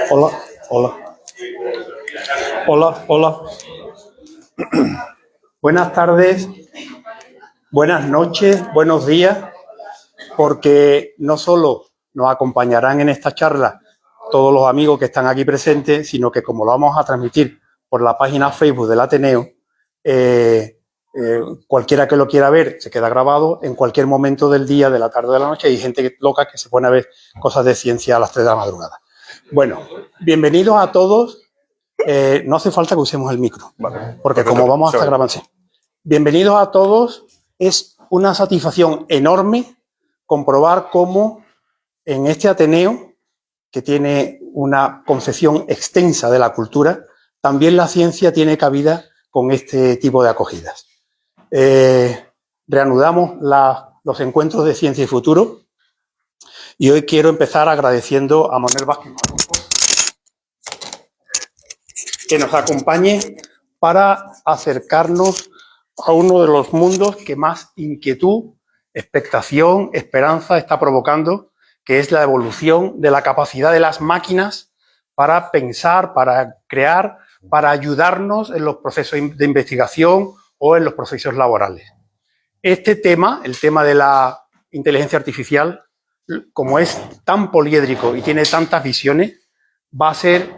Hola, hola. Hola, hola. Buenas tardes, buenas noches, buenos días, porque no solo nos acompañarán en esta charla todos los amigos que están aquí presentes, sino que como lo vamos a transmitir por la página Facebook del Ateneo, cualquiera que lo quiera ver se queda grabado en cualquier momento del día, de la tarde o de la noche. Hay gente loca que se pone a ver cosas de ciencia a las 3 de la madrugada. Bueno, bienvenidos a todos. No hace falta que usemos el micro, porque como vamos a estar grabando, sí. Bienvenidos a todos. Es una satisfacción enorme comprobar cómo en este Ateneo, que tiene una concepción extensa de la cultura, también la ciencia tiene cabida con este tipo de acogidas. Reanudamos los encuentros de Ciencia y Futuro y hoy quiero empezar agradeciendo a Manuel Vázquez que nos acompañe para acercarnos a uno de los mundos que más inquietud, expectación, esperanza está provocando, que es la evolución de la capacidad de las máquinas para pensar, para crear, para ayudarnos en los procesos de investigación o en los procesos laborales. Este tema, el tema de la inteligencia artificial, como es tan poliédrico y tiene tantas visiones, va a ser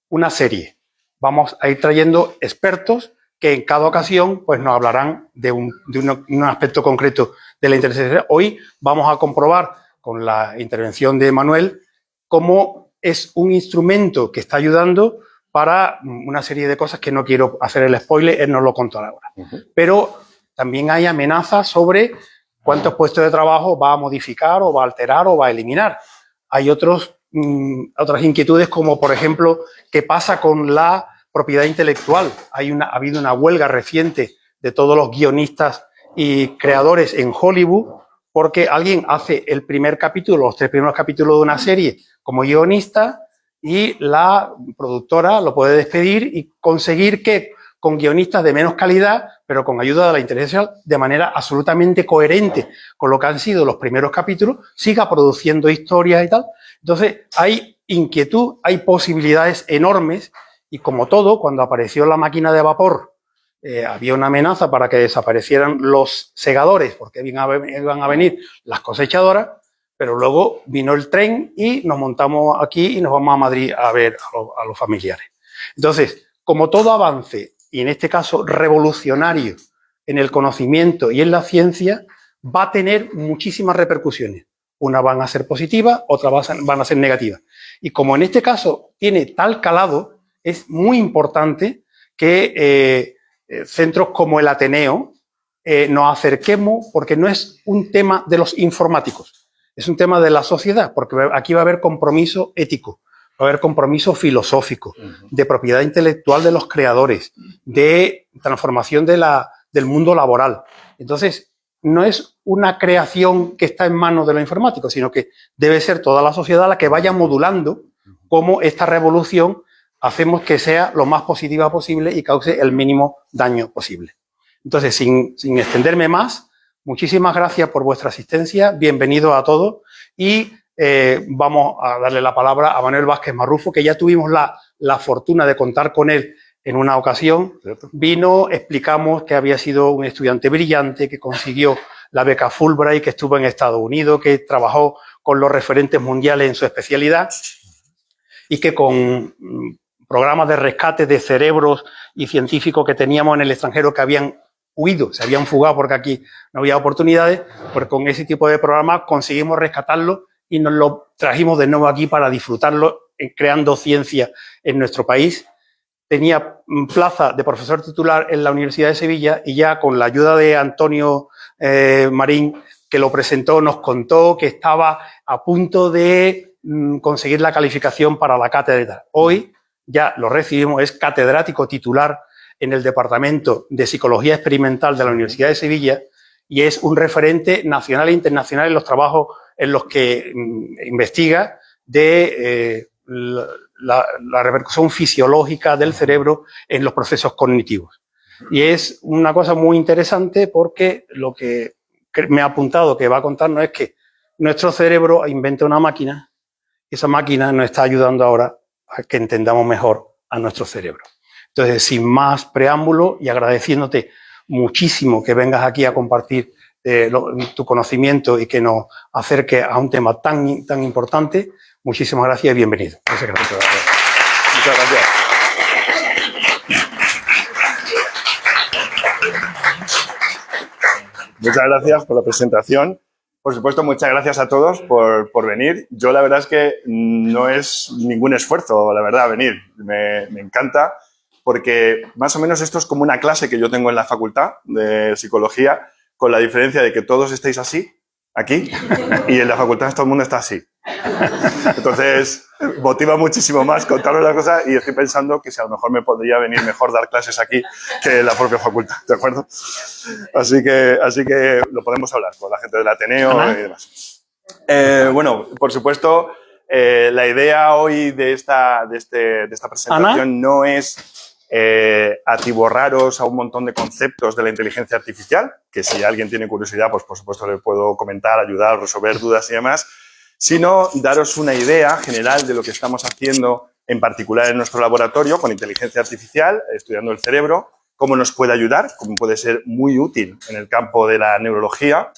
una serie. Vamos a ir trayendo expertos que en cada ocasión pues, nos hablarán de un aspecto concreto de la inteligencia artificial. Hoy vamos a comprobar con la intervención de Manuel cómo es un instrumento que está ayudando para una serie de cosas que no quiero hacer el spoiler, él nos lo contará ahora. Pero también hay amenazas sobre cuántos puestos de trabajo va a modificar o va a alterar o va a eliminar. Hay otras inquietudes como, por ejemplo, qué pasa con la propiedad intelectual. Ha habido una huelga reciente de todos los guionistas y creadores en Hollywood porque alguien hace el primer capítulo, los 3 primeros capítulos de una serie como guionista y la productora lo puede despedir y conseguir que con guionistas de menos calidad, pero con ayuda de la inteligencia artificial, de manera absolutamente coherente con lo que han sido los primeros capítulos, siga produciendo historias y tal. Entonces, hay inquietud, hay posibilidades enormes y como todo, cuando apareció la máquina de vapor, había una amenaza para que desaparecieran los segadores, porque iban a venir las cosechadoras, pero luego vino el tren y nos montamos aquí y nos vamos a Madrid a ver a los familiares. Entonces, como todo avance, y en este caso revolucionario en el conocimiento y en la ciencia, va a tener muchísimas repercusiones. Unas van a ser positivas, otras van a ser negativas. Y como en este caso tiene tal calado, es muy importante que centros como el Ateneo nos acerquemos, porque no es un tema de los informáticos, es un tema de la sociedad, porque aquí va a haber compromiso ético, va a haber compromiso filosófico, de propiedad intelectual de los creadores, de transformación del mundo laboral. Entonces, no es una creación que está en manos de los informáticos, sino que debe ser toda la sociedad la que vaya modulando cómo esta revolución hacemos que sea lo más positiva posible y cause el mínimo daño posible. Entonces, sin extenderme más, muchísimas gracias por vuestra asistencia, bienvenidos a todos y vamos a darle la palabra a Manuel Vázquez Marrufo, que ya tuvimos la fortuna de contar con él en una ocasión. Vino, explicamos que había sido un estudiante brillante, que consiguió la beca Fulbright, que estuvo en Estados Unidos, que trabajó con los referentes mundiales en su especialidad y que con programas de rescate de cerebros y científicos que teníamos en el extranjero que habían huido, se habían fugado porque aquí no había oportunidades, pues con ese tipo de programas conseguimos rescatarlo y nos lo trajimos de nuevo aquí para disfrutarlo creando ciencia en nuestro país. Tenía plaza de profesor titular en la Universidad de Sevilla y ya con la ayuda de Antonio Marín, que lo presentó, nos contó que estaba a punto de conseguir la calificación para la cátedra. Hoy ya lo recibimos, es catedrático titular en el Departamento de Psicología Experimental de la Universidad de Sevilla y es un referente nacional e internacional en los trabajos en los que investiga de la repercusión fisiológica del cerebro en los procesos cognitivos. Y es una cosa muy interesante porque lo que me ha apuntado que va a contarnos es que nuestro cerebro inventa una máquina y esa máquina nos está ayudando ahora a que entendamos mejor a nuestro cerebro. Entonces, sin más preámbulo y agradeciéndote muchísimo que vengas aquí a compartir tu conocimiento y que nos acerque a un tema tan importante, muchísimas gracias y bienvenido. Muchas gracias. Muchas gracias. Muchas gracias por la presentación. Por supuesto, muchas gracias a todos por venir. Yo la verdad es que no es ningún esfuerzo, la verdad, venir. Me encanta porque más o menos esto es como una clase que yo tengo en la facultad de psicología, con la diferencia de que todos estáis así, aquí, y en la facultad todo el mundo está así. Entonces, motiva muchísimo más contaros las cosas y estoy pensando que si a lo mejor me podría venir mejor dar clases aquí que en la propia facultad, ¿de acuerdo? Así que lo podemos hablar con la gente del Ateneo y demás. Bueno, por supuesto, la idea hoy de esta presentación no es atiborraros a un montón de conceptos de la inteligencia artificial, que si alguien tiene curiosidad, pues por supuesto le puedo comentar, ayudar, resolver dudas y demás, sino daros una idea general de lo que estamos haciendo, en particular en nuestro laboratorio, con inteligencia artificial, estudiando el cerebro, cómo nos puede ayudar, cómo puede ser muy útil en el campo de la neurología.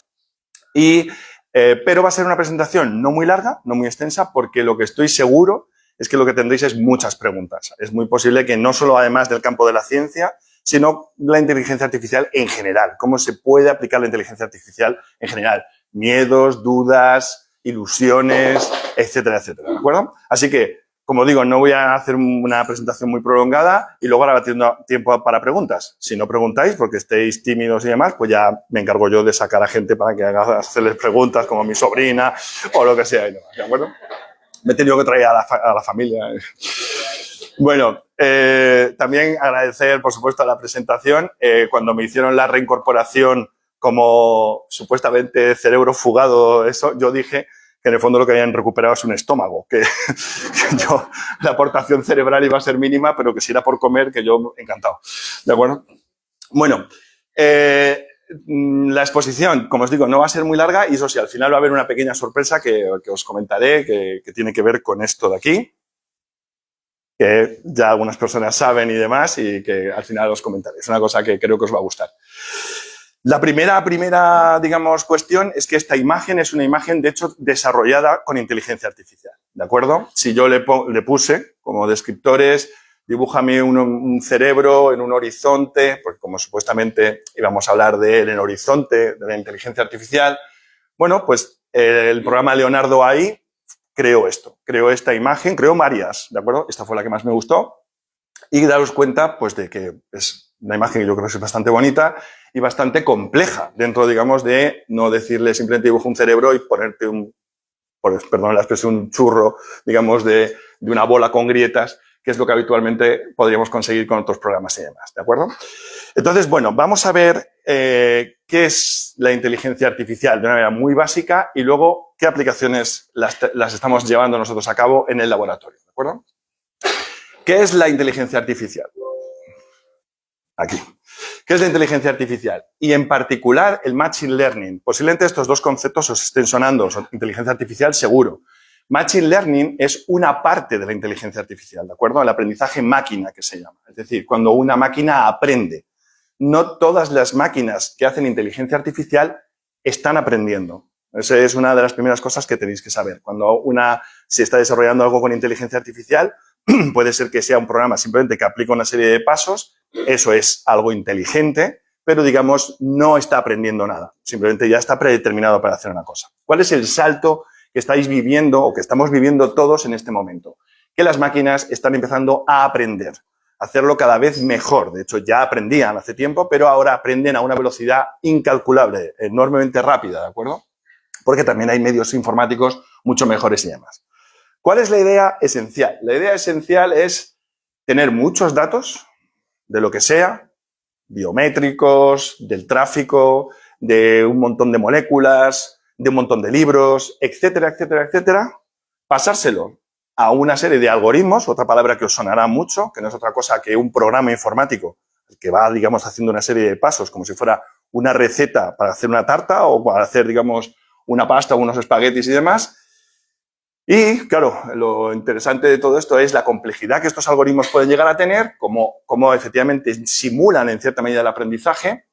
Pero va a ser una presentación no muy larga, no muy extensa, porque lo que estoy seguro es que lo que tendréis es muchas preguntas. Es muy posible que no solo además del campo de la ciencia, sino la inteligencia artificial en general. Cómo se puede aplicar la inteligencia artificial en general. Miedos, dudas, ilusiones, etcétera, etcétera. ¿De acuerdo? Así que, como digo, no voy a hacer una presentación muy prolongada y luego ahora teniendo tiempo para preguntas. Si no preguntáis porque estéis tímidos y demás, pues ya me encargo yo de sacar a gente para que hacerles preguntas, como mi sobrina o lo que sea. ¿De acuerdo? Me he tenido que traer a la familia. Bueno, también agradecer, por supuesto, a la presentación. Cuando me hicieron la reincorporación como supuestamente cerebro fugado, eso, yo dije que en el fondo lo que habían recuperado es un estómago, que yo, la aportación cerebral iba a ser mínima, pero que si era por comer, que yo encantado. ¿De acuerdo? Bueno, la exposición, como os digo, no va a ser muy larga y eso sí, al final va a haber una pequeña sorpresa que os comentaré que tiene que ver con esto de aquí, que ya algunas personas saben y demás y que al final os comentaré. Es una cosa que creo que os va a gustar. La primera, digamos, cuestión es que esta imagen es una imagen, de hecho, desarrollada con inteligencia artificial, ¿de acuerdo? Si yo le puse como descriptores, dibújame un cerebro en un horizonte, porque como supuestamente íbamos a hablar de él en horizonte, de la inteligencia artificial, bueno, pues el programa Leonardo AI creó esto, creó esta imagen, creó varias, ¿de acuerdo? Esta fue la que más me gustó y daros cuenta, pues, de que es una imagen que yo creo que es bastante bonita y bastante compleja dentro, digamos, de no decirle simplemente dibujo un cerebro y ponerte perdón la expresión, un churro, digamos, de una bola con grietas, que es lo que habitualmente podríamos conseguir con otros programas y demás, ¿de acuerdo? Entonces, bueno, vamos a ver qué es la inteligencia artificial de una manera muy básica y luego qué aplicaciones las estamos llevando nosotros a cabo en el laboratorio, ¿de acuerdo? ¿Qué es la inteligencia artificial? Aquí. ¿Qué es la inteligencia artificial? Y en particular el Machine Learning. Posiblemente estos dos conceptos os estén sonando. Inteligencia artificial seguro. Machine Learning es una parte de la inteligencia artificial, ¿de acuerdo? El aprendizaje máquina, que se llama. Es decir, cuando una máquina aprende. No todas las máquinas que hacen inteligencia artificial están aprendiendo. Esa es una de las primeras cosas que tenéis que saber. Cuando se está desarrollando algo con inteligencia artificial, puede ser que sea un programa simplemente que aplica una serie de pasos. Eso es algo inteligente, pero, digamos, no está aprendiendo nada. Simplemente ya está predeterminado para hacer una cosa. ¿Cuál es el salto que estáis viviendo o que estamos viviendo todos en este momento? Que las máquinas están empezando a aprender, a hacerlo cada vez mejor. De hecho, ya aprendían hace tiempo, pero ahora aprenden a una velocidad incalculable, enormemente rápida, ¿de acuerdo? Porque también hay medios informáticos mucho mejores y demás. ¿Cuál es la idea esencial? La idea esencial es tener muchos datos de lo que sea, biométricos, del tráfico, de un montón de moléculas, de un montón de libros, etcétera, etcétera, etcétera, pasárselo a una serie de algoritmos, otra palabra que os sonará mucho, que no es otra cosa que un programa informático que va, digamos, haciendo una serie de pasos, como si fuera una receta para hacer una tarta o para hacer, digamos, una pasta, unos espaguetis y demás. Y, claro, lo interesante de todo esto es la complejidad que estos algoritmos pueden llegar a tener, cómo efectivamente simulan en cierta medida el aprendizaje,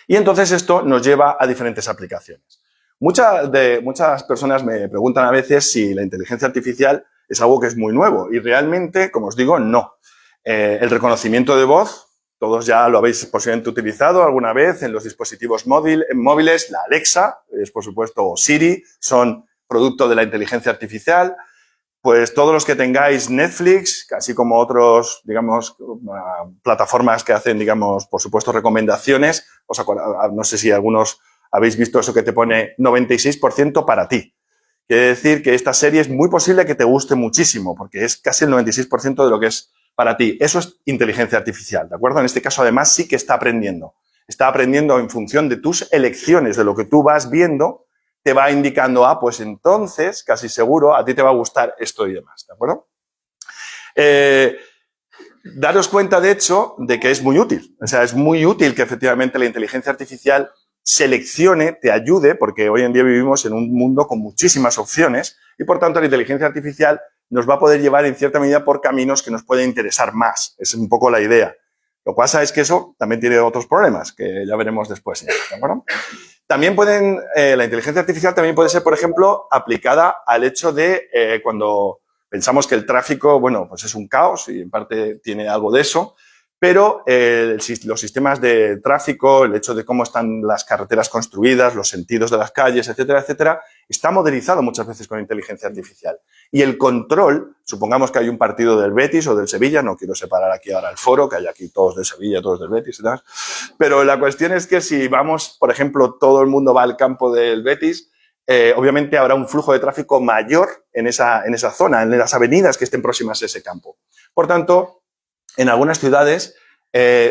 y entonces esto nos lleva a diferentes aplicaciones. Muchas personas me preguntan a veces si la inteligencia artificial es algo que es muy nuevo, y realmente, como os digo, no. El reconocimiento de voz, todos ya lo habéis posiblemente utilizado alguna vez en los dispositivos móviles, la Alexa, es por supuesto, o Siri, son producto de la inteligencia artificial. Pues todos los que tengáis Netflix, así como otros, digamos, plataformas que hacen, digamos, por supuesto, recomendaciones, no sé si algunos habéis visto eso que te pone 96% para ti. Quiere decir que esta serie es muy posible que te guste muchísimo, porque es casi el 96% de lo que es para ti. Eso es inteligencia artificial, ¿de acuerdo? En este caso, además, sí que está aprendiendo. Está aprendiendo en función de tus elecciones, de lo que tú vas viendo, te va indicando, pues entonces, casi seguro, a ti te va a gustar esto y demás, ¿de acuerdo? Daros cuenta, de hecho, de que es muy útil. O sea, es muy útil que efectivamente la inteligencia artificial seleccione, te ayude, porque hoy en día vivimos en un mundo con muchísimas opciones y, por tanto, la inteligencia artificial nos va a poder llevar en cierta medida por caminos que nos pueden interesar más. Es un poco la idea. Lo que pasa es que eso también tiene otros problemas, que ya veremos después, ¿de acuerdo? También la inteligencia artificial también puede ser, por ejemplo, aplicada al hecho de cuando pensamos que el tráfico, bueno, pues es un caos y en parte tiene algo de eso, pero los sistemas de tráfico, el hecho de cómo están las carreteras construidas, los sentidos de las calles, etcétera, etcétera, está modelizado muchas veces con inteligencia artificial. Y el control, supongamos que hay un partido del Betis o del Sevilla, no quiero separar aquí ahora el foro, que hay aquí todos del Sevilla, todos del Betis y demás, pero la cuestión es que si vamos, por ejemplo, todo el mundo va al campo del Betis, obviamente habrá un flujo de tráfico mayor en esa zona, en las avenidas que estén próximas a ese campo. Por tanto, en algunas ciudades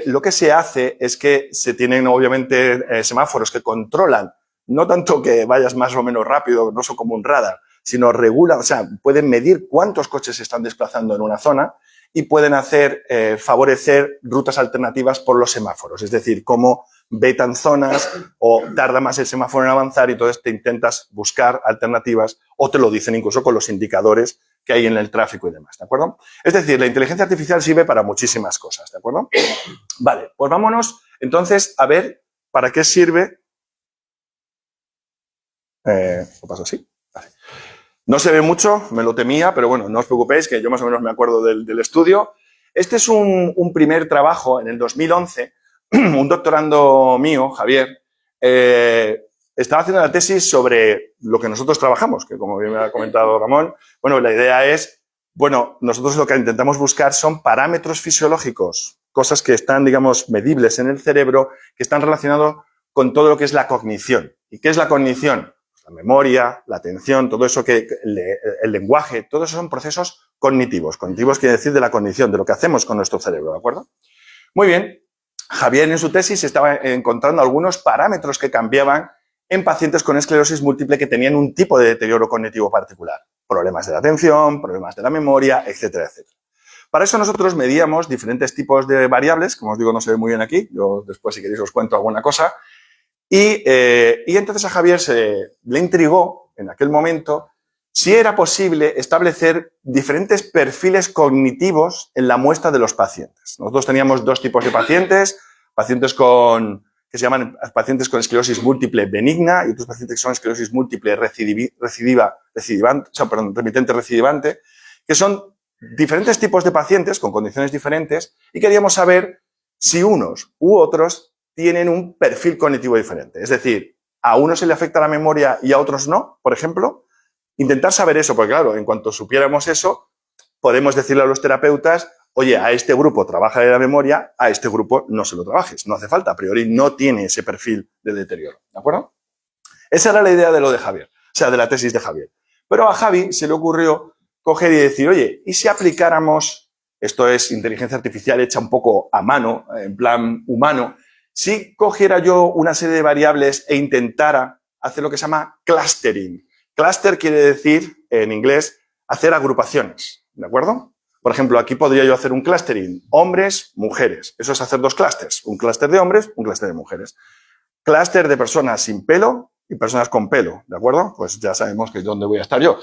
lo que se hace es que se tienen obviamente semáforos que controlan, no tanto que vayas más o menos rápido, no son como un radar, sino regulan, o sea, pueden medir cuántos coches se están desplazando en una zona y pueden favorecer rutas alternativas por los semáforos, es decir, cómo vetan zonas o tarda más el semáforo en avanzar y entonces te intentas buscar alternativas o te lo dicen incluso con los indicadores que hay en el tráfico y demás, ¿de acuerdo? Es decir, la inteligencia artificial sirve para muchísimas cosas, ¿de acuerdo? Vale, pues vámonos entonces a ver para qué sirve. ¿Lo paso así? Vale. No se ve mucho, me lo temía, pero bueno, no os preocupéis que yo más o menos me acuerdo del estudio. Este es un primer trabajo en el 2011, un doctorando mío, Javier, estaba haciendo la tesis sobre lo que nosotros trabajamos, que como bien me ha comentado Ramón, bueno, la idea es, bueno, nosotros lo que intentamos buscar son parámetros fisiológicos, cosas que están, digamos, medibles en el cerebro, que están relacionados con todo lo que es la cognición. ¿Y qué es la cognición? La memoria, la atención, todo eso el lenguaje, todos esos son procesos cognitivos. Cognitivos quiere decir de la cognición, de lo que hacemos con nuestro cerebro, ¿de acuerdo? Muy bien. Javier en su tesis estaba encontrando algunos parámetros que cambiaban en pacientes con esclerosis múltiple que tenían un tipo de deterioro cognitivo particular. Problemas de la atención, problemas de la memoria, etcétera, etcétera. Para eso nosotros medíamos diferentes tipos de variables, como os digo, no se ve muy bien aquí, yo después si queréis os cuento alguna cosa, y entonces a Javier le intrigó en aquel momento si era posible establecer diferentes perfiles cognitivos en la muestra de los pacientes. Nosotros teníamos dos tipos de pacientes, que se llaman pacientes con esclerosis múltiple benigna y otros pacientes que son esclerosis múltiple remitente recidivante, que son diferentes tipos de pacientes con condiciones diferentes y queríamos saber si unos u otros tienen un perfil cognitivo diferente. Es decir, a unos se le afecta la memoria y a otros no, por ejemplo. Intentar saber eso, porque claro, en cuanto supiéramos eso, podemos decirle a los terapeutas, oye, a este grupo trabaja de la memoria, a este grupo no se lo trabajes. No hace falta, a priori no tiene ese perfil de deterioro, ¿de acuerdo? Esa era la idea de lo de Javier, o sea, de la tesis de Javier. Pero a Javi se le ocurrió coger y decir, oye, ¿y si aplicáramos, esto es inteligencia artificial hecha un poco a mano, en plan humano, si cogiera yo una serie de variables e intentara hacer lo que se llama clustering? Cluster quiere decir, en inglés, hacer agrupaciones, ¿de acuerdo? Por ejemplo, aquí podría yo hacer un clustering, hombres, mujeres. Eso es hacer dos clústeres, un clúster de hombres, un clúster de mujeres. Clúster de personas sin pelo y personas con pelo, ¿de acuerdo? Pues ya sabemos que dónde voy a estar yo.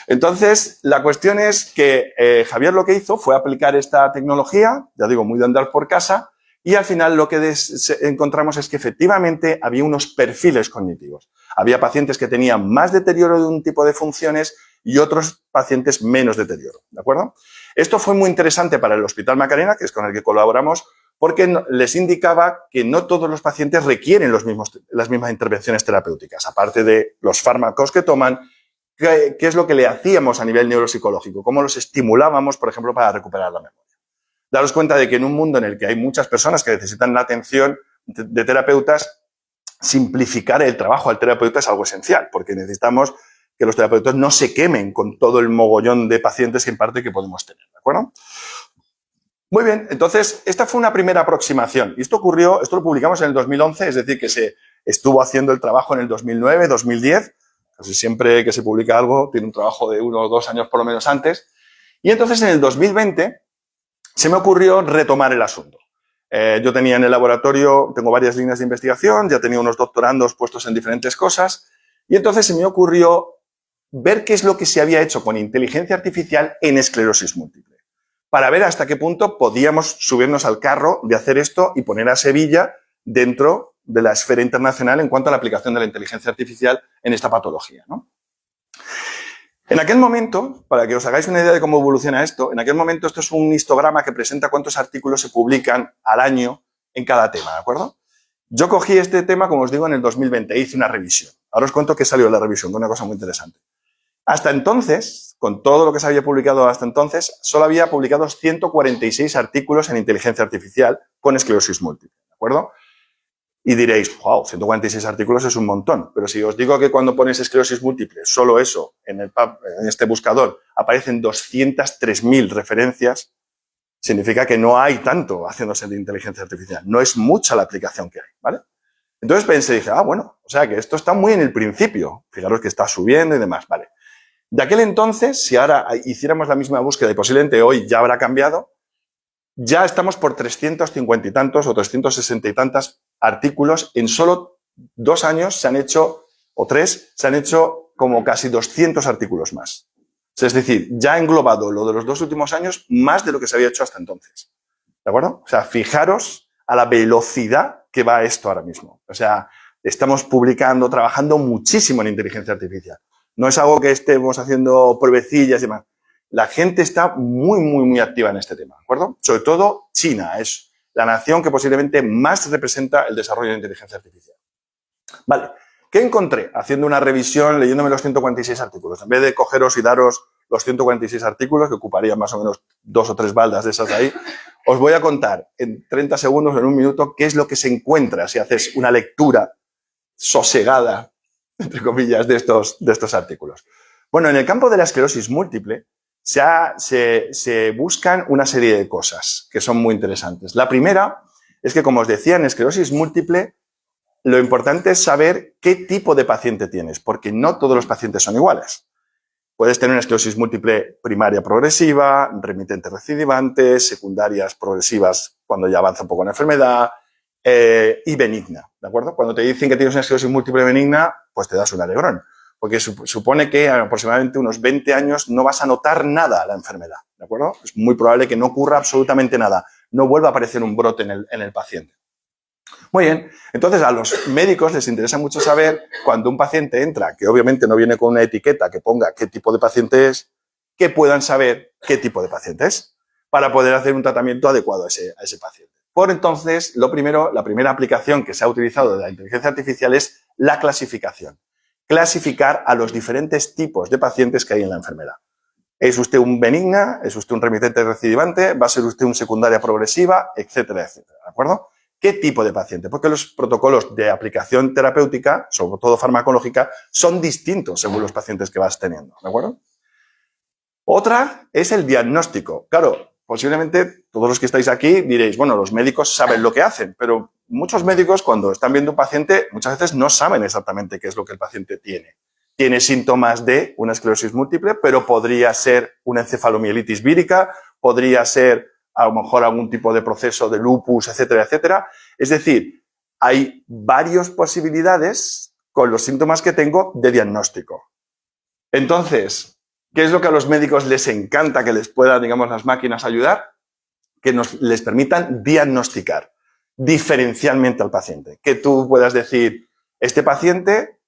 Entonces, la cuestión es que Javier lo que hizo fue aplicar esta tecnología, ya digo, muy de andar por casa, y al final lo que encontramos es que efectivamente había unos perfiles cognitivos. Había pacientes que tenían más deterioro de un tipo de funciones y otros pacientes menos deterioro, ¿de acuerdo? Esto fue muy interesante para el Hospital Macarena, que es con el que colaboramos, porque les indicaba que no todos los pacientes requieren las mismas intervenciones terapéuticas, aparte de los fármacos que toman, qué es lo que le hacíamos a nivel neuropsicológico, cómo los estimulábamos, por ejemplo, para recuperar la memoria. Daros cuenta de que en un mundo en el que hay muchas personas que necesitan la atención de terapeutas, simplificar el trabajo al terapeuta es algo esencial, porque necesitamos que los terapeutas no se quemen con todo el mogollón de pacientes en parte que podemos tener, ¿de acuerdo? Muy bien, entonces, esta fue una primera aproximación. Y esto lo publicamos en el 2011, es decir, que se estuvo haciendo el trabajo en el 2009, 2010. Casi siempre que se publica algo tiene un trabajo de 1 o 2 años por lo menos antes. Y entonces, en el 2020, se me ocurrió retomar el asunto. Yo tenía en el laboratorio, tengo varias líneas de investigación, ya tenía unos doctorandos puestos en diferentes cosas, y entonces se me ocurrió ver qué es lo que se había hecho con inteligencia artificial en esclerosis múltiple, para ver hasta qué punto podíamos subirnos al carro de hacer esto y poner a Sevilla dentro de la esfera internacional en cuanto a la aplicación de la inteligencia artificial en esta patología, ¿no? En aquel momento, para que os hagáis una idea de cómo evoluciona esto, en aquel momento esto es un histograma que presenta cuántos artículos se publican al año en cada tema, ¿de acuerdo? Yo cogí este tema, como os digo, en el 2020 e hice una revisión. Ahora os cuento qué salió de la revisión, una cosa muy interesante. Hasta entonces, con todo lo que se había publicado hasta entonces, solo había publicados 146 artículos en inteligencia artificial con esclerosis múltiple, ¿de acuerdo? Y diréis, wow, 146 artículos es un montón. Pero si os digo que cuando pones esclerosis múltiple, solo eso, en este buscador, aparecen 203.000 referencias, significa que no hay tanto haciéndose de inteligencia artificial. No es mucha la aplicación que hay, ¿vale? Entonces pensé, dije, bueno, o sea que esto está muy en el principio. Fijaros que está subiendo y demás, ¿vale? De aquel entonces, si ahora hiciéramos la misma búsqueda y posiblemente hoy ya habrá cambiado, ya estamos por 350 y tantos o 360 y tantos artículos. En solo 2 años se han hecho, o 3, se han hecho como casi 200 artículos más. Es decir, ya ha englobado lo de los 2 últimos años más de lo que se había hecho hasta entonces. ¿De acuerdo? O sea, fijaros a la velocidad que va esto ahora mismo. O sea, estamos publicando, trabajando muchísimo en inteligencia artificial. No es algo que estemos haciendo pruebecillas y demás. La gente está muy, muy, muy activa en este tema, ¿de acuerdo? Sobre todo China es la nación que posiblemente más representa el desarrollo de inteligencia artificial. Vale, ¿qué encontré? Haciendo una revisión, leyéndome los 146 artículos. En vez de cogeros y daros los 146 artículos, que ocuparían más o menos 2 o 3 baldas de esas de ahí, os voy a contar en 30 segundos, en un minuto, qué es lo que se encuentra si haces una lectura sosegada, entre comillas, de estos artículos. Bueno, en el campo de la esclerosis múltiple, se buscan una serie de cosas que son muy interesantes. La primera es que, como os decía, en esclerosis múltiple lo importante es saber qué tipo de paciente tienes, porque no todos los pacientes son iguales. Puedes tener una esclerosis múltiple primaria progresiva, remitente recidivante, secundarias progresivas cuando ya avanza un poco la enfermedad y benigna, ¿de acuerdo? Cuando te dicen que tienes una esclerosis múltiple benigna, pues te das un alegrón. Porque supone que aproximadamente unos 20 años no vas a notar nada la enfermedad, ¿de acuerdo? Es muy probable que no ocurra absolutamente nada, no vuelva a aparecer un brote en el paciente. Muy bien, entonces a los médicos les interesa mucho saber cuando un paciente entra, que obviamente no viene con una etiqueta que ponga qué tipo de paciente es, que puedan saber qué tipo de paciente es, para poder hacer un tratamiento adecuado a ese paciente. Por entonces, la primera aplicación que se ha utilizado de la inteligencia artificial es la clasificación. Clasificar a los diferentes tipos de pacientes que hay en la enfermedad. ¿Es usted un benigna? ¿Es usted un remitente recidivante? ¿Va a ser usted un secundaria progresiva? Etcétera, etcétera. ¿De acuerdo? ¿Qué tipo de paciente? Porque los protocolos de aplicación terapéutica, sobre todo farmacológica, son distintos según los pacientes que vas teniendo. ¿De acuerdo? Otra es el diagnóstico. Claro, posiblemente todos los que estáis aquí diréis, bueno, los médicos saben lo que hacen, pero muchos médicos cuando están viendo un paciente muchas veces no saben exactamente qué es lo que el paciente tiene. Tiene síntomas de una esclerosis múltiple, pero podría ser una encefalomielitis vírica, podría ser a lo mejor algún tipo de proceso de lupus, etcétera, etcétera. Es decir, hay varias posibilidades con los síntomas que tengo de diagnóstico. Entonces, ¿qué es lo que a los médicos les encanta que les puedan, digamos, las máquinas ayudar? Que les permitan diagnosticar diferencialmente al paciente. Que tú puedas decir, este paciente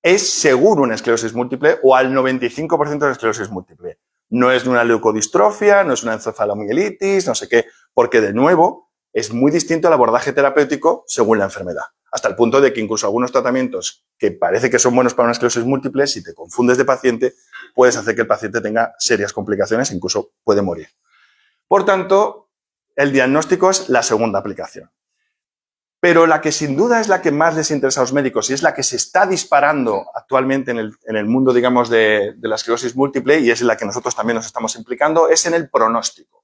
es seguro una esclerosis múltiple o al 95% de esclerosis múltiple. No es una leucodistrofia, no es una encefalomielitis, no sé qué, porque de nuevo es muy distinto el abordaje terapéutico según la enfermedad. Hasta el punto de que incluso algunos tratamientos que parece que son buenos para una esclerosis múltiple, si te confundes de paciente, puedes hacer que el paciente tenga serias complicaciones e incluso puede morir. Por tanto, el diagnóstico es la segunda aplicación. Pero la que sin duda es la que más les interesa a los médicos y es la que se está disparando actualmente en el mundo, digamos, de la esclerosis múltiple y es en la que nosotros también nos estamos implicando, es en el pronóstico.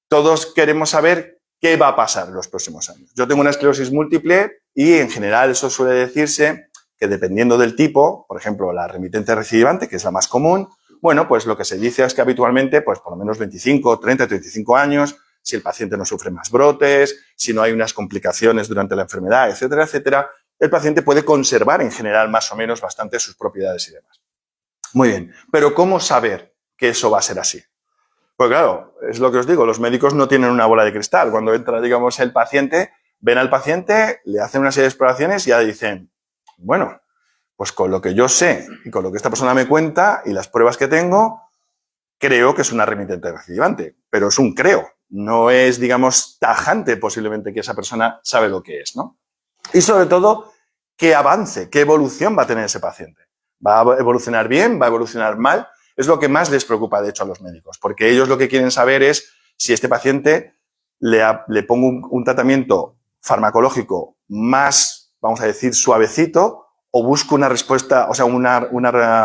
Todos queremos saber qué va a pasar en los próximos años. Yo tengo una esclerosis múltiple y en general eso suele decirse que dependiendo del tipo, por ejemplo, la remitente recidivante, que es la más común, bueno, pues lo que se dice es que habitualmente, pues por lo menos 25, 30, 35 años, si el paciente no sufre más brotes, si no hay unas complicaciones durante la enfermedad, etcétera, etcétera, el paciente puede conservar en general más o menos bastante sus propiedades y demás. Muy bien, pero ¿cómo saber que eso va a ser así? Pues claro, es lo que os digo, los médicos no tienen una bola de cristal. Cuando entra, digamos, el paciente, ven al paciente, le hacen una serie de exploraciones y ya dicen, bueno, pues con lo que yo sé y con lo que esta persona me cuenta y las pruebas que tengo, creo que es una remitente recidivante, pero es un creo. No es, digamos, tajante posiblemente que esa persona sabe lo que es, ¿no? Y sobre todo, qué avance, qué evolución va a tener ese paciente. ¿Va a evolucionar bien? ¿Va a evolucionar mal? Es lo que más les preocupa, de hecho, a los médicos, porque ellos lo que quieren saber es si este paciente le pongo un tratamiento farmacológico más, vamos a decir, suavecito o busco una respuesta, o sea,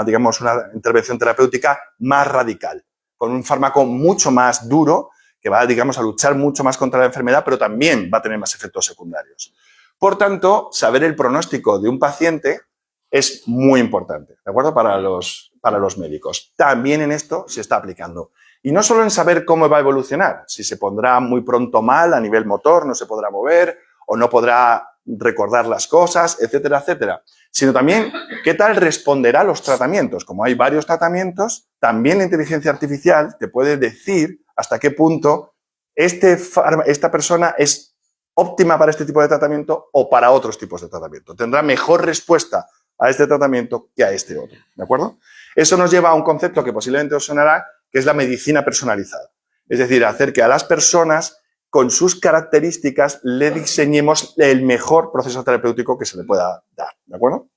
digamos, una intervención terapéutica más radical, con un fármaco mucho más duro que va, digamos, a luchar mucho más contra la enfermedad, pero también va a tener más efectos secundarios. Por tanto, saber el pronóstico de un paciente es muy importante, ¿de acuerdo? Para los médicos. También en esto se está aplicando. Y no solo en saber cómo va a evolucionar, si se pondrá muy pronto mal a nivel motor, no se podrá mover o no podrá recordar las cosas, etcétera, etcétera, sino también qué tal responderá a los tratamientos. Como hay varios tratamientos, también la inteligencia artificial te puede decir hasta qué punto esta persona es óptima para este tipo de tratamiento o para otros tipos de tratamiento. Tendrá mejor respuesta a este tratamiento que a este otro, ¿de acuerdo? Eso nos lleva a un concepto que posiblemente os sonará, que es la medicina personalizada. Es decir, hacer que a las personas, con sus características, le diseñemos el mejor proceso terapéutico que se le pueda dar, ¿de acuerdo?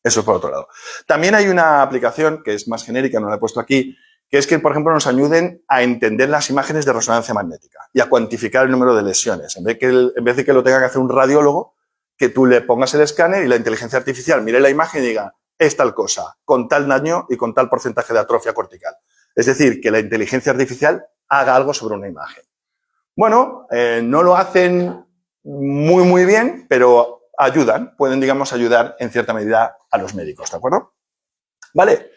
Eso es por otro lado. También hay una aplicación que es más genérica, no la he puesto aquí, que es que, por ejemplo, nos ayuden a entender las imágenes de resonancia magnética y a cuantificar el número de lesiones. En vez de que lo tenga que hacer un radiólogo, que tú le pongas el escáner y la inteligencia artificial mire la imagen y diga, es tal cosa, con tal daño y con tal porcentaje de atrofia cortical. Es decir, que la inteligencia artificial haga algo sobre una imagen. Bueno, no lo hacen muy bien, pero ayudan, pueden, digamos, ayudar en cierta medida a los médicos, ¿de acuerdo? Vale.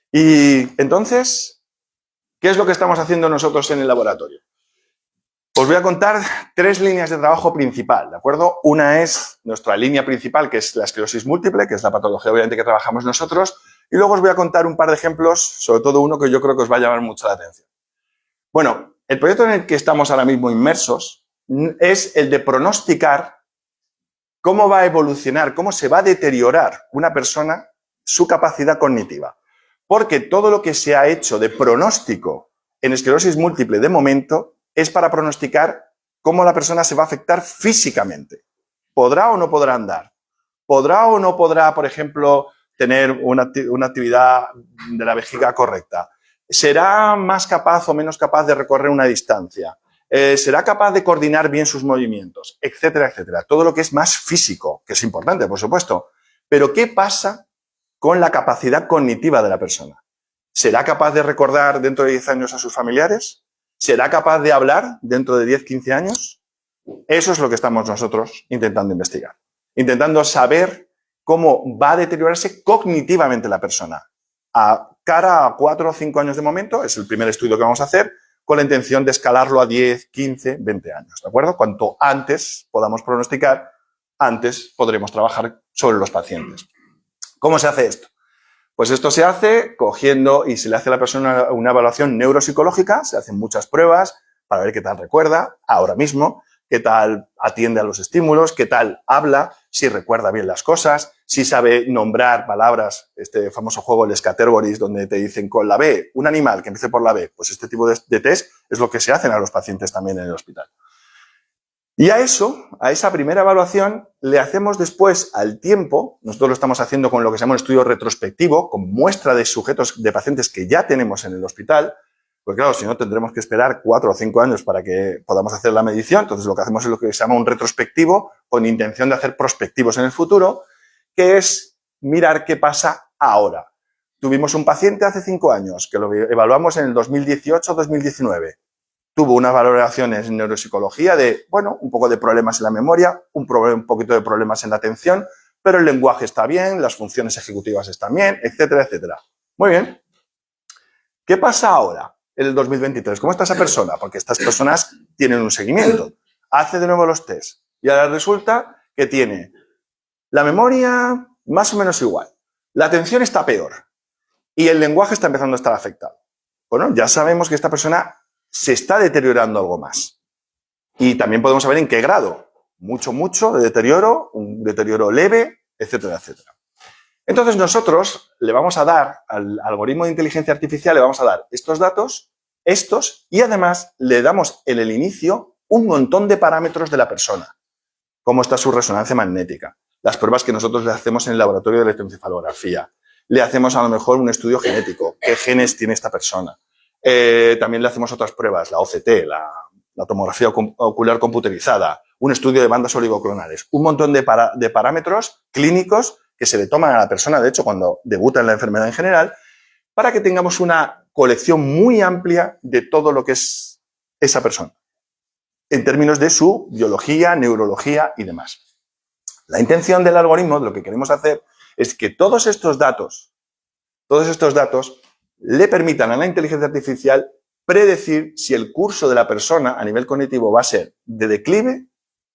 Y entonces, ¿qué es lo que estamos haciendo nosotros en el laboratorio? Os voy a contar 3 líneas de trabajo principal, ¿de acuerdo? Una es nuestra línea principal, que es la esclerosis múltiple, que es la patología obviamente que trabajamos nosotros, y luego os voy a contar un par de ejemplos, sobre todo uno que yo creo que os va a llamar mucho la atención. Bueno, el proyecto en el que estamos ahora mismo inmersos es el de pronosticar cómo va a evolucionar, cómo se va a deteriorar una persona su capacidad cognitiva. Porque todo lo que se ha hecho de pronóstico en esclerosis múltiple de momento es para pronosticar cómo la persona se va a afectar físicamente. ¿Podrá o no podrá andar? ¿Podrá o no podrá, por ejemplo, tener una actividad de la vejiga correcta? ¿Será más capaz o menos capaz de recorrer una distancia? ¿Será capaz de coordinar bien sus movimientos? Etcétera, etcétera. Todo lo que es más físico, que es importante, por supuesto. Pero ¿qué pasa con la capacidad cognitiva de la persona? ¿Será capaz de recordar dentro de 10 años a sus familiares? ¿Será capaz de hablar dentro de 10, 15 años? Eso es lo que estamos nosotros intentando investigar. Intentando saber cómo va a deteriorarse cognitivamente la persona. A cara a 4 o 5 años de momento, es el primer estudio que vamos a hacer, con la intención de escalarlo a 10, 15, 20 años, ¿de acuerdo? Cuanto antes podamos pronosticar antes podremos trabajar sobre los pacientes. ¿Cómo se hace esto? Pues esto se hace cogiendo y se le hace a la persona una evaluación neuropsicológica, se hacen muchas pruebas para ver qué tal recuerda ahora mismo, qué tal atiende a los estímulos, qué tal habla, si recuerda bien las cosas, si sabe nombrar palabras, este famoso juego, el Scattergories, donde te dicen con la B, un animal que empiece por la B, pues este tipo de test es lo que se hacen a los pacientes también en el hospital. Y a eso, a esa primera evaluación, le hacemos después al tiempo, nosotros lo estamos haciendo con lo que se llama un estudio retrospectivo, con muestra de sujetos, de pacientes que ya tenemos en el hospital, pues claro, si no tendremos que esperar 4 o 5 años para que podamos hacer la medición, entonces lo que hacemos es lo que se llama un retrospectivo, con intención de hacer prospectivos en el futuro, que es mirar qué pasa ahora. Tuvimos un paciente hace 5 años, que lo evaluamos en el 2018-2019. Tuvo unas valoraciones en neuropsicología de, bueno, un poco de problemas en la memoria, un poquito de problemas en la atención, pero el lenguaje está bien, las funciones ejecutivas están bien, etcétera, etcétera. Muy bien. ¿Qué pasa ahora, en el 2023? ¿Cómo está esa persona? Porque estas personas tienen un seguimiento. Hace de nuevo los test y ahora resulta que tiene la memoria más o menos igual. La atención está peor y el lenguaje está empezando a estar afectado. Bueno, ya sabemos que esta persona se está deteriorando algo más. Y también podemos saber en qué grado. Mucho de deterioro, un deterioro leve, etcétera, etcétera. Entonces nosotros le vamos a dar, al algoritmo de inteligencia artificial, le vamos a dar estos datos, y además le damos en el inicio un montón de parámetros de la persona. Cómo está su resonancia magnética, las pruebas que nosotros le hacemos en el laboratorio de electroencefalografía. Le hacemos a lo mejor un estudio genético, qué genes tiene esta persona. También le hacemos otras pruebas, la OCT, la tomografía ocular computerizada, un estudio de bandas oligoclonales, un montón de parámetros clínicos que se le toman a la persona, de hecho, cuando debuta en la enfermedad en general, para que tengamos una colección muy amplia de todo lo que es esa persona, en términos de su biología, neurología y demás. La intención del algoritmo, de lo que queremos hacer, es que todos estos datos le permitan a la inteligencia artificial predecir si el curso de la persona a nivel cognitivo va a ser de declive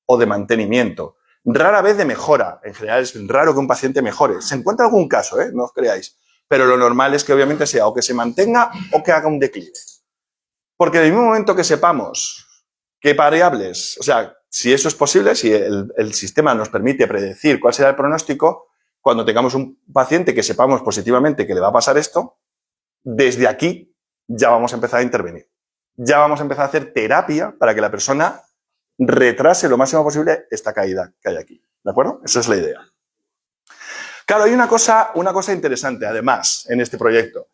o de mantenimiento. Rara vez de mejora. En general es raro que un paciente mejore. Se encuentra algún caso, no os creáis. Pero lo normal es que obviamente sea o que se mantenga o que haga un declive. Porque en el mismo momento que sepamos qué variables, o sea, si eso es posible, si el sistema nos permite predecir cuál será el pronóstico, cuando tengamos un paciente que sepamos positivamente que le va a pasar esto, desde aquí ya vamos a empezar a intervenir. Ya vamos a empezar a hacer terapia para que la persona retrase lo máximo posible esta caída que hay aquí. ¿De acuerdo? Esa es la idea. Claro, hay una cosa interesante, además, en este proyecto.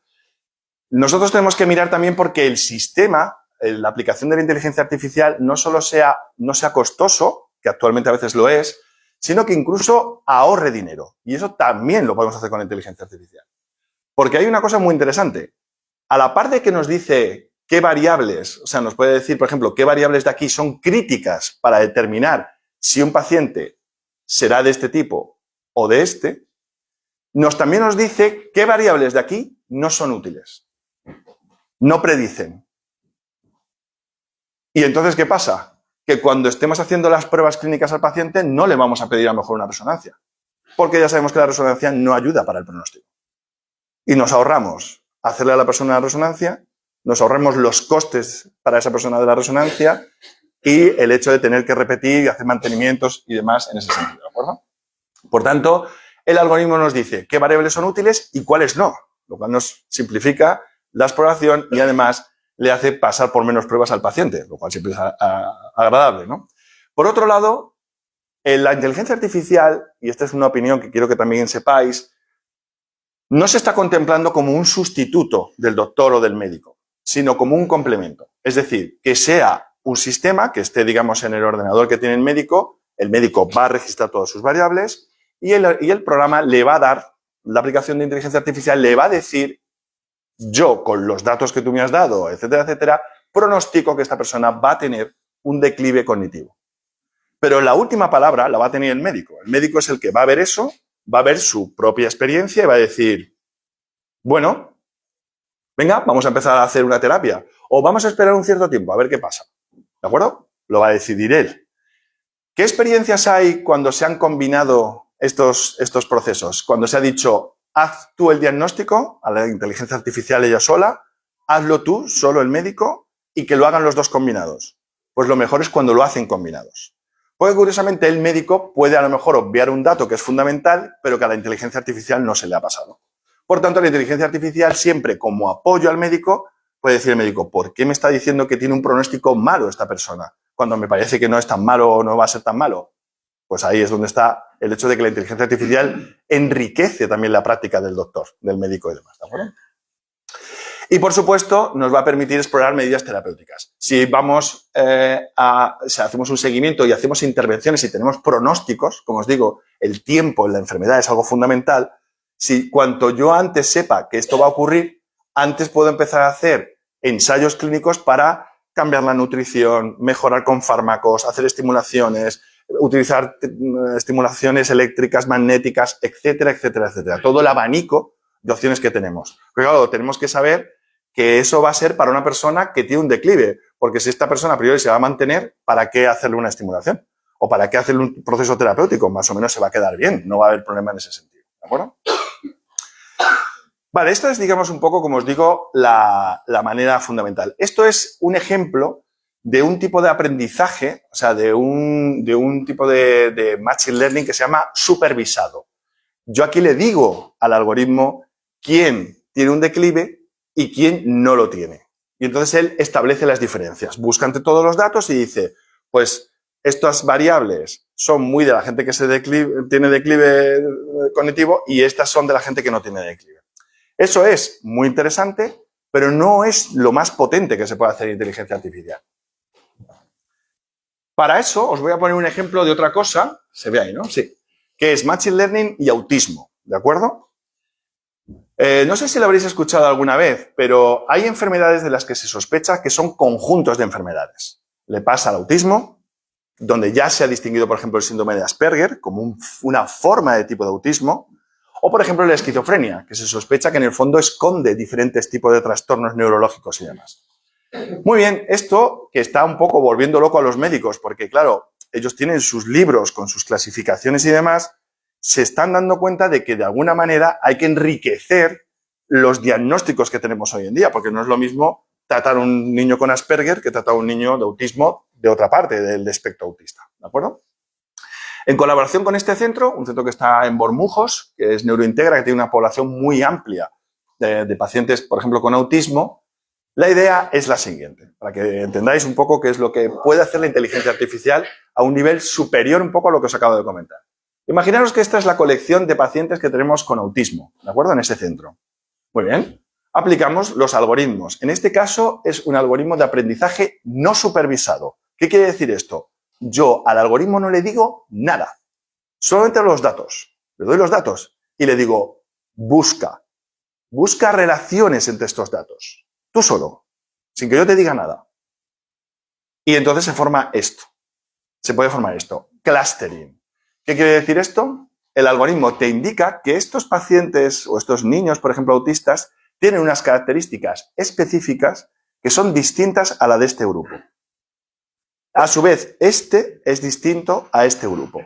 Nosotros tenemos que mirar también porque el sistema, la aplicación de la inteligencia artificial, no solo no sea costoso, que actualmente a veces lo es, sino que incluso ahorre dinero. Y eso también lo podemos hacer con la inteligencia artificial. Porque hay una cosa muy interesante. A la par de que nos dice qué variables, o sea, nos puede decir, por ejemplo, qué variables de aquí son críticas para determinar si un paciente será de este tipo o de este, también nos dice qué variables de aquí no son útiles. No predicen. Y entonces, ¿qué pasa? Que cuando estemos haciendo las pruebas clínicas al paciente no le vamos a pedir a lo mejor una resonancia. Porque ya sabemos que la resonancia no ayuda para el pronóstico. Y nos ahorramos hacerle a la persona la resonancia, nos ahorramos los costes para esa persona de la resonancia y el hecho de tener que repetir y hacer mantenimientos y demás en ese sentido, ¿de acuerdo? Por tanto, el algoritmo nos dice qué variables son útiles y cuáles no, lo cual nos simplifica la exploración y además le hace pasar por menos pruebas al paciente, lo cual siempre es agradable, ¿no? Por otro lado, la inteligencia artificial, y esta es una opinión que quiero que también sepáis, no se está contemplando como un sustituto del doctor o del médico, sino como un complemento. Es decir, que sea un sistema que esté, digamos, en el ordenador que tiene el médico va a registrar todas sus variables y el programa le va a dar, la aplicación de inteligencia artificial le va a decir, yo con los datos que tú me has dado, etcétera, etcétera, pronostico que esta persona va a tener un declive cognitivo. Pero la última palabra la va a tener el médico. El médico es el que va a ver eso, va a ver su propia experiencia y va a decir, bueno, venga, vamos a empezar a hacer una terapia o vamos a esperar un cierto tiempo a ver qué pasa. ¿De acuerdo? Lo va a decidir él. ¿Qué experiencias hay cuando se han combinado estos procesos? Cuando se ha dicho, haz tú el diagnóstico a la inteligencia artificial ella sola, hazlo tú, solo el médico, y que lo hagan los dos combinados. Pues lo mejor es cuando lo hacen combinados. Porque curiosamente el médico puede a lo mejor obviar un dato que es fundamental, pero que a la inteligencia artificial no se le ha pasado. Por tanto, la inteligencia artificial siempre como apoyo al médico puede decir el médico, ¿por qué me está diciendo que tiene un pronóstico malo esta persona? Cuando me parece que no es tan malo o no va a ser tan malo. Pues ahí es donde está el hecho de que la inteligencia artificial enriquece también la práctica del doctor, del médico y demás, ¿de acuerdo? Y, por supuesto, nos va a permitir explorar medidas terapéuticas. Si vamos si hacemos un seguimiento y hacemos intervenciones y tenemos pronósticos, como os digo, el tiempo en la enfermedad es algo fundamental. Si cuanto yo antes sepa que esto va a ocurrir, antes puedo empezar a hacer ensayos clínicos para cambiar la nutrición, mejorar con fármacos, hacer estimulaciones, utilizar estimulaciones eléctricas, magnéticas, etcétera, etcétera, etcétera. Todo el abanico de opciones que tenemos. Pero claro, tenemos que saber que eso va a ser para una persona que tiene un declive, porque si esta persona a priori se va a mantener, ¿para qué hacerle una estimulación? ¿O para qué hacerle un proceso terapéutico? Más o menos se va a quedar bien, no va a haber problema en ese sentido. ¿De acuerdo? Vale, esta es, digamos, un poco, como os digo, la manera fundamental. Esto es un ejemplo de un tipo de aprendizaje, o sea, de un tipo de machine learning que se llama supervisado. Yo aquí le digo al algoritmo quién tiene un declive y quién no lo tiene. Y entonces él establece las diferencias. Busca entre todos los datos y dice, pues estas variables son muy de la gente que tiene declive cognitivo y estas son de la gente que no tiene declive. Eso es muy interesante, pero no es lo más potente que se puede hacer en inteligencia artificial. Para eso os voy a poner un ejemplo de otra cosa, se ve ahí, ¿no? Sí. Que es Machine Learning y autismo, ¿de acuerdo? No sé si lo habréis escuchado alguna vez, pero hay enfermedades de las que se sospecha que son conjuntos de enfermedades. Le pasa al autismo, donde ya se ha distinguido, por ejemplo, el síndrome de Asperger como una forma de tipo de autismo, o, por ejemplo, la esquizofrenia, que se sospecha que en el fondo esconde diferentes tipos de trastornos neurológicos y demás. Muy bien, esto que está un poco volviendo loco a los médicos, porque, claro, ellos tienen sus libros con sus clasificaciones y demás, se están dando cuenta de que de alguna manera hay que enriquecer los diagnósticos que tenemos hoy en día, porque no es lo mismo tratar a un niño con Asperger que tratar a un niño de autismo de otra parte del espectro autista, ¿de acuerdo? En colaboración con este centro, un centro que está en Bormujos, que es Neurointegra, que tiene una población muy amplia de pacientes, por ejemplo, con autismo, la idea es la siguiente, para que entendáis un poco qué es lo que puede hacer la inteligencia artificial a un nivel superior un poco a lo que os acabo de comentar. Imaginaros que esta es la colección de pacientes que tenemos con autismo, ¿de acuerdo? En ese centro. Muy bien. Aplicamos los algoritmos. En este caso es un algoritmo de aprendizaje no supervisado. ¿Qué quiere decir esto? Yo al algoritmo no le digo nada. Solamente los datos. Le doy los datos y le digo, busca. Busca relaciones entre estos datos. Tú solo. Sin que yo te diga nada. Y entonces se forma esto. Se puede formar esto. Clustering. ¿Qué quiere decir esto? El algoritmo te indica que estos pacientes o estos niños, por ejemplo, autistas, tienen unas características específicas que son distintas a la de este grupo. A su vez, este es distinto a este grupo.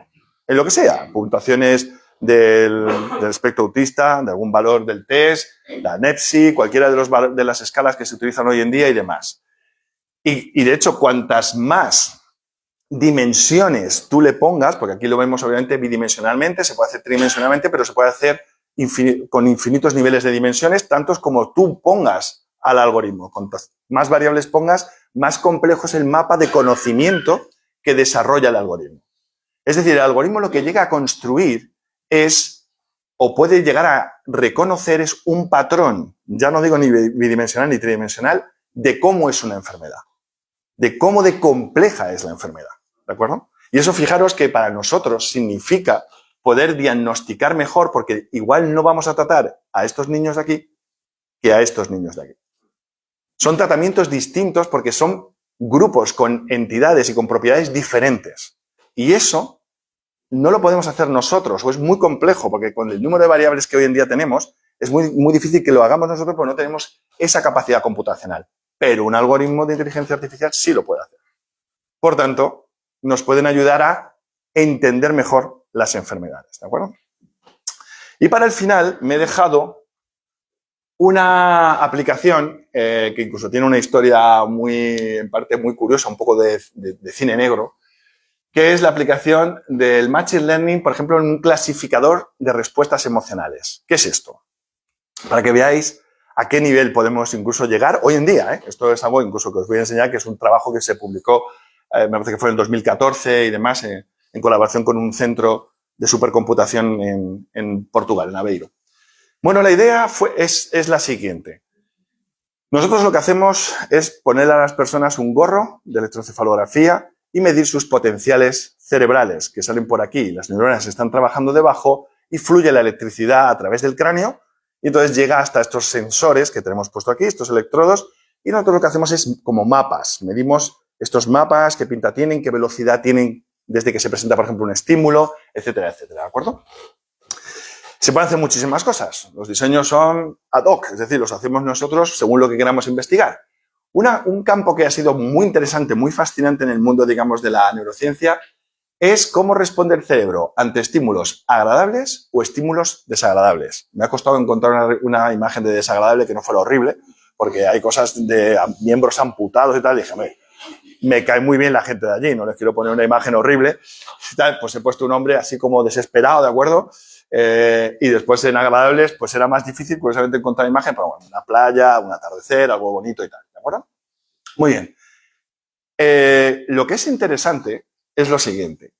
En lo que sea, puntuaciones del espectro autista, de algún valor del test, la NEPSI, cualquiera de las escalas que se utilizan hoy en día y demás. Y de hecho, cuantas más dimensiones tú le pongas, porque aquí lo vemos obviamente bidimensionalmente, se puede hacer tridimensionalmente, pero se puede hacer con infinitos niveles de dimensiones, tantos como tú pongas al algoritmo. Cuantas más variables pongas, más complejo es el mapa de conocimiento que desarrolla el algoritmo. Es decir, el algoritmo lo que llega a construir es, o puede llegar a reconocer, es un patrón, ya no digo ni bidimensional ni tridimensional, de cómo es una enfermedad, de cómo de compleja es la enfermedad, ¿de acuerdo? Y eso, fijaros que para nosotros significa poder diagnosticar mejor, porque igual no vamos a tratar a estos niños de aquí que a estos niños de aquí. Son tratamientos distintos porque son grupos con entidades y con propiedades diferentes. Y eso no lo podemos hacer nosotros, o es muy complejo, porque con el número de variables que hoy en día tenemos, es muy difícil que lo hagamos nosotros porque no tenemos esa capacidad computacional. Pero un algoritmo de inteligencia artificial sí lo puede hacer. Por tanto, nos pueden ayudar a entender mejor las enfermedades, ¿de acuerdo? Y para el final me he dejado una aplicación que incluso tiene una historia en parte muy curiosa, un poco de cine negro, que es la aplicación del Machine Learning, por ejemplo, en un clasificador de respuestas emocionales. ¿Qué es esto? Para que veáis a qué nivel podemos incluso llegar hoy en día. Esto es algo incluso que os voy a enseñar, que es un trabajo que se publicó, me parece que fue en 2014 y demás, en colaboración con un centro de supercomputación en Portugal, en Aveiro. Bueno, la idea es la siguiente. Nosotros lo que hacemos es ponerle a las personas un gorro de electroencefalografía y medir sus potenciales cerebrales, que salen por aquí. Las neuronas están trabajando debajo y fluye la electricidad a través del cráneo y entonces llega hasta estos sensores que tenemos puesto aquí, estos electrodos, y nosotros lo que hacemos es como mapas. Medimos estos mapas, qué pinta tienen, qué velocidad tienen desde que se presenta, por ejemplo, un estímulo, etcétera, etcétera, ¿de acuerdo? Se pueden hacer muchísimas cosas. Los diseños son ad hoc, es decir, los hacemos nosotros según lo que queramos investigar. Un campo que ha sido muy interesante, muy fascinante en el mundo, digamos, de la neurociencia, es cómo responde el cerebro ante estímulos agradables o estímulos desagradables. Me ha costado encontrar una imagen de desagradable que no fuera horrible, porque hay cosas de miembros amputados y tal, y dije, me cae muy bien la gente de allí, no les quiero poner una imagen horrible. Y tal, pues he puesto un hombre así como desesperado, ¿de acuerdo? Y después en agradables, pues era más difícil, curiosamente, encontrar imagen, pero bueno, una playa, un atardecer, algo bonito y tal, ¿de acuerdo? Muy bien. Lo que es interesante es lo siguiente.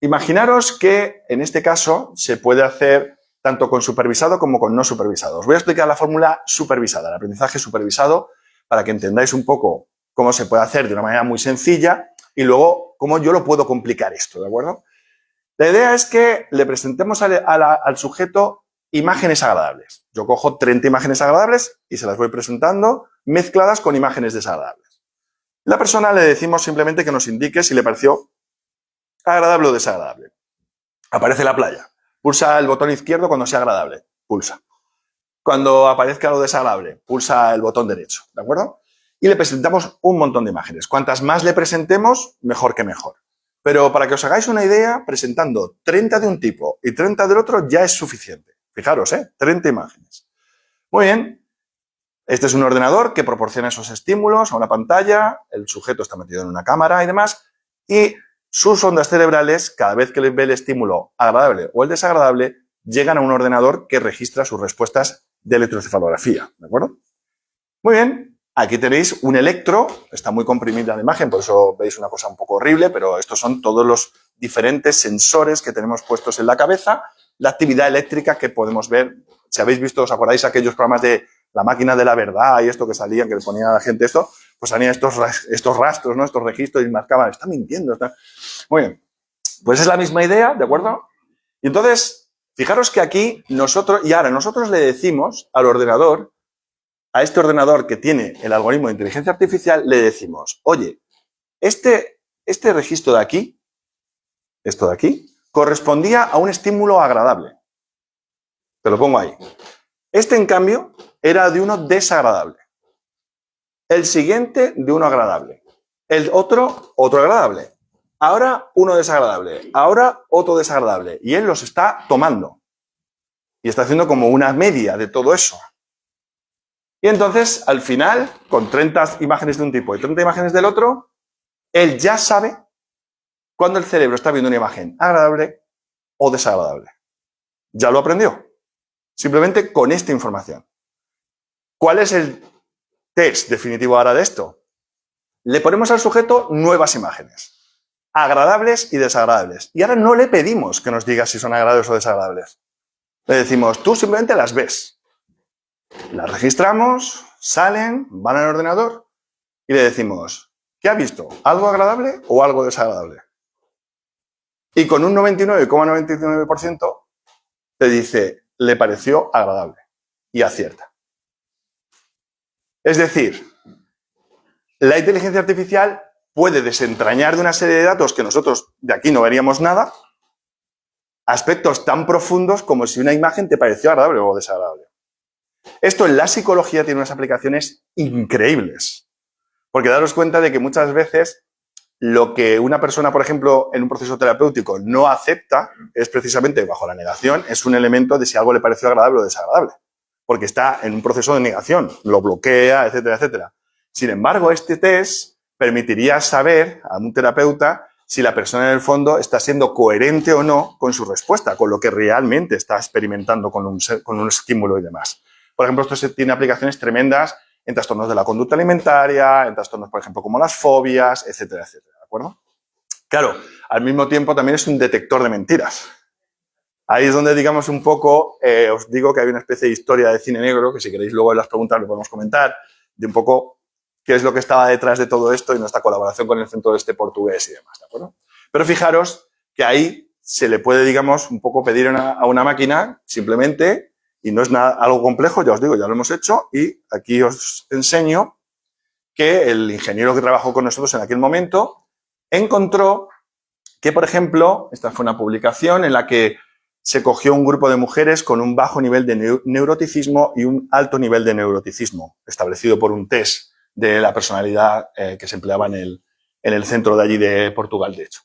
Imaginaros que en este caso se puede hacer tanto con supervisado como con no supervisado. Os voy a explicar la fórmula supervisada, el aprendizaje supervisado, para que entendáis un poco cómo se puede hacer de una manera muy sencilla y luego cómo yo lo puedo complicar esto, ¿de acuerdo? La idea es que le presentemos al sujeto imágenes agradables. Yo cojo 30 imágenes agradables y se las voy presentando mezcladas con imágenes desagradables. La persona le decimos simplemente que nos indique si le pareció agradable o desagradable. Aparece la playa. Pulsa el botón izquierdo cuando sea agradable. Pulsa. Cuando aparezca lo desagradable, pulsa el botón derecho. ¿De acuerdo? Y le presentamos un montón de imágenes. Cuantas más le presentemos, mejor que mejor. Pero para que os hagáis una idea, presentando 30 de un tipo y 30 del otro ya es suficiente. Fijaros, 30 imágenes. Muy bien. Este es un ordenador que proporciona esos estímulos a una pantalla, el sujeto está metido en una cámara y demás, y sus ondas cerebrales, cada vez que les ve el estímulo agradable o el desagradable, llegan a un ordenador que registra sus respuestas de electroencefalografía. ¿De acuerdo? Muy bien. Aquí tenéis un electro, está muy comprimida la imagen, por eso veis una cosa un poco horrible, pero estos son todos los diferentes sensores que tenemos puestos en la cabeza, la actividad eléctrica que podemos ver. Si habéis visto, ¿os acordáis aquellos programas de La Máquina de la Verdad y esto que salían, que le ponían a la gente esto? Pues salían estos rastros, ¿no? Estos registros y marcaban, está mintiendo. Muy bien. Pues es la misma idea, ¿de acuerdo? Y entonces, fijaros que aquí nosotros le decimos al ordenador, a este ordenador que tiene el algoritmo de inteligencia artificial, le decimos, oye, este registro de aquí, esto de aquí, correspondía a un estímulo agradable. Te lo pongo ahí. Este, en cambio, era de uno desagradable. El siguiente, de uno agradable. El otro agradable. Ahora, uno desagradable. Ahora, otro desagradable. Y él los está tomando. Y está haciendo como una media de todo eso. Y entonces, al final, con 30 imágenes de un tipo y 30 imágenes del otro, él ya sabe cuando el cerebro está viendo una imagen agradable o desagradable. Ya lo aprendió. Simplemente con esta información. ¿Cuál es el test definitivo ahora de esto? Le ponemos al sujeto nuevas imágenes, agradables y desagradables. Y ahora no le pedimos que nos diga si son agradables o desagradables. Le decimos, tú simplemente las ves. Las registramos, salen, van al ordenador y le decimos, ¿qué ha visto? ¿Algo agradable o algo desagradable? Y con un 99,99% te dice, le pareció agradable y acierta. Es decir, la inteligencia artificial puede desentrañar de una serie de datos que nosotros de aquí no veríamos nada, aspectos tan profundos como si una imagen te pareció agradable o desagradable. Esto en la psicología tiene unas aplicaciones increíbles, porque daros cuenta de que muchas veces lo que una persona, por ejemplo, en un proceso terapéutico no acepta es precisamente, bajo la negación, es un elemento de si algo le pareció agradable o desagradable. Porque está en un proceso de negación, lo bloquea, etcétera, etcétera. Sin embargo, este test permitiría saber a un terapeuta si la persona en el fondo está siendo coherente o no con su respuesta, con lo que realmente está experimentando con un estímulo y demás. Por ejemplo, esto tiene aplicaciones tremendas en trastornos de la conducta alimentaria, en trastornos, por ejemplo, como las fobias, etcétera, etcétera. ¿De acuerdo? Claro, al mismo tiempo también es un detector de mentiras. Ahí es donde, digamos, un poco, os digo que hay una especie de historia de cine negro, que si queréis luego en las preguntas lo podemos comentar, de un poco qué es lo que estaba detrás de todo esto y nuestra colaboración con el Centro Portugués y demás, ¿de acuerdo? Pero fijaros que ahí se le puede, digamos, un poco pedir a una máquina simplemente, y no es nada, algo complejo, ya os digo, ya lo hemos hecho, y aquí os enseño que el ingeniero que trabajó con nosotros en aquel momento encontró que, por ejemplo, esta fue una publicación en la que se cogió un grupo de mujeres con un bajo nivel de neuroticismo y un alto nivel de neuroticismo, establecido por un test de la personalidad que se empleaba en el centro de allí de Portugal, de hecho.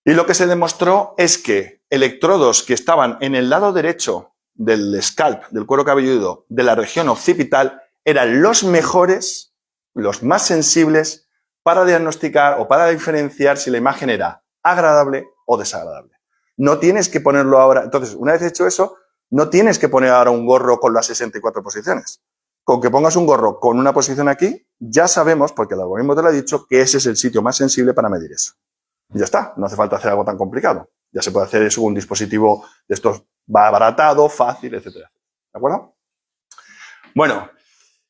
Y lo que se demostró es que electrodos que estaban en el lado derecho del scalp, del cuero cabelludo, de la región occipital, eran los mejores, los más sensibles para diagnosticar o para diferenciar si la imagen era agradable o desagradable. No tienes que ponerlo ahora. Entonces, una vez hecho eso, no tienes que poner ahora un gorro con las 64 posiciones. Con que pongas un gorro con una posición aquí, ya sabemos, porque el algoritmo te lo ha dicho, que ese es el sitio más sensible para medir eso. Y ya está, no hace falta hacer algo tan complicado. Ya se puede hacer eso con un dispositivo de estos baratado, fácil, etcétera. ¿De acuerdo? Bueno,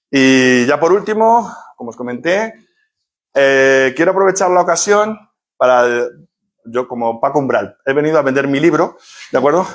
y ya por último, como os comenté, quiero aprovechar la ocasión para... Yo, como Paco Umbral, he venido a vender mi libro, ¿de acuerdo?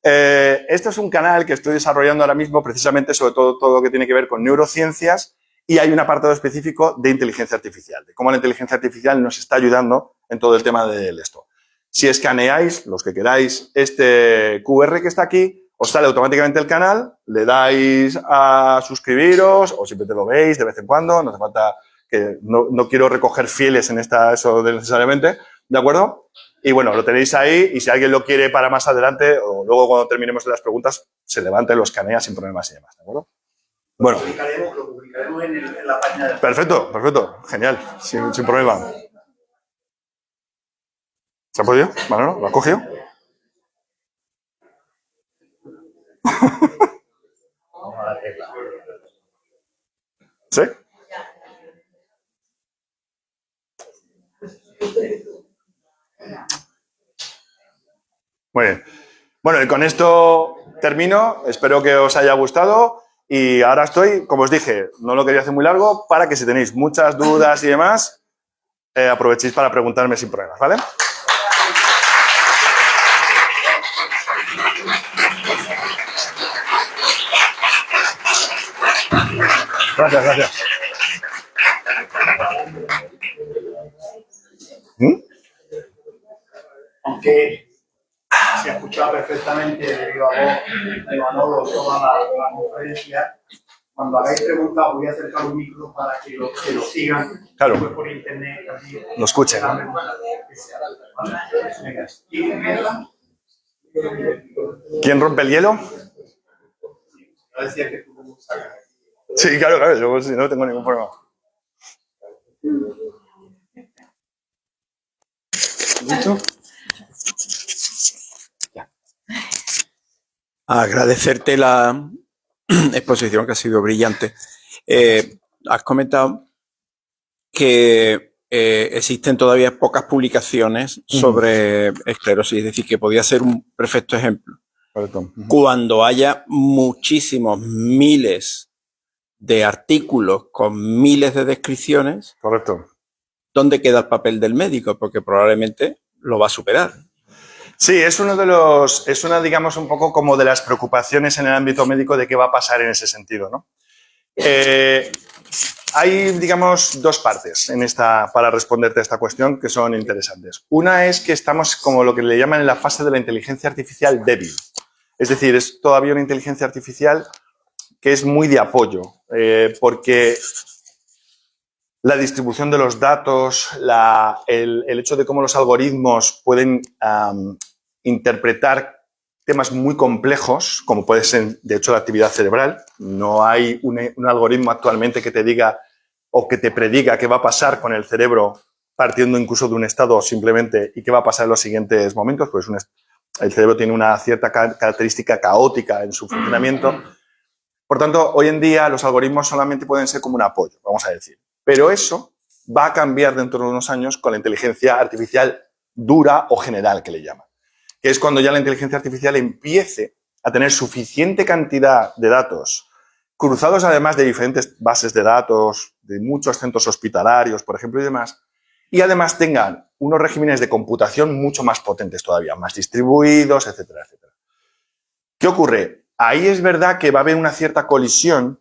Este es un canal que estoy desarrollando ahora mismo precisamente sobre todo lo que tiene que ver con neurociencias y hay un apartado específico de inteligencia artificial, de cómo la inteligencia artificial nos está ayudando en todo el tema de esto. Si escaneáis, los que queráis, este QR que está aquí, os sale automáticamente el canal, le dais a suscribiros o simplemente lo veis de vez en cuando, no hace falta que no quiero recoger fieles en eso necesariamente, ¿de acuerdo? Y bueno, lo tenéis ahí y si alguien lo quiere para más adelante o luego cuando terminemos las preguntas, se levanta y lo escanea sin problemas y demás, ¿de acuerdo? Bueno. Lo publicaremos en la página de... Perfecto, perfecto, genial, sin problema. ¿Se ha podido? Manolo, ¿lo ha cogido? ¿Sí? Muy bien. Bueno, y con esto termino. Espero que os haya gustado. Y ahora estoy, como os dije, no lo quería hacer muy largo, para que si tenéis muchas dudas y demás, aprovechéis para preguntarme sin problemas, ¿vale? Gracias, gracias. Aunque se escuchaba perfectamente de viva voz de Manolo toda la conferencia, cuando hagáis preguntas voy a acercar un micro para que lo sigan. Claro. Después por internet también. Lo escuchen. ¿Quién rompe el hielo? Sí, claro, yo sí, no tengo ningún problema. ¿Listo? Agradecerte la exposición que ha sido brillante. Has comentado que existen todavía pocas publicaciones sobre esclerosis, es decir, que podía ser un perfecto ejemplo. Correcto. Cuando haya muchísimos miles de artículos con miles de descripciones, Correcto. ¿dónde queda el papel del médico? Porque probablemente lo va a superar. Sí, es una, digamos, un poco como de las preocupaciones en el ámbito médico de qué va a pasar en ese sentido, ¿no? Hay, digamos, dos partes para responderte a esta cuestión que son interesantes. Una es que estamos como lo que le llaman en la fase de la inteligencia artificial débil. Es decir, es todavía una inteligencia artificial que es muy de apoyo, porque la distribución de los datos, el hecho de cómo los algoritmos pueden interpretar temas muy complejos, como puede ser, de hecho, la actividad cerebral. No hay un algoritmo actualmente que te diga o que te prediga qué va a pasar con el cerebro partiendo incluso de un estado simplemente y qué va a pasar en los siguientes momentos, pues el cerebro tiene una cierta característica caótica en su funcionamiento. Por tanto, hoy en día los algoritmos solamente pueden ser como un apoyo, vamos a decir. Pero eso va a cambiar dentro de unos años con la inteligencia artificial dura o general, que le llaman. Que es cuando ya la inteligencia artificial empiece a tener suficiente cantidad de datos, cruzados además de diferentes bases de datos, de muchos centros hospitalarios, por ejemplo, y demás, y además tengan unos regímenes de computación mucho más potentes todavía, más distribuidos, etcétera, etcétera. ¿Qué ocurre? Ahí es verdad que va a haber una cierta colisión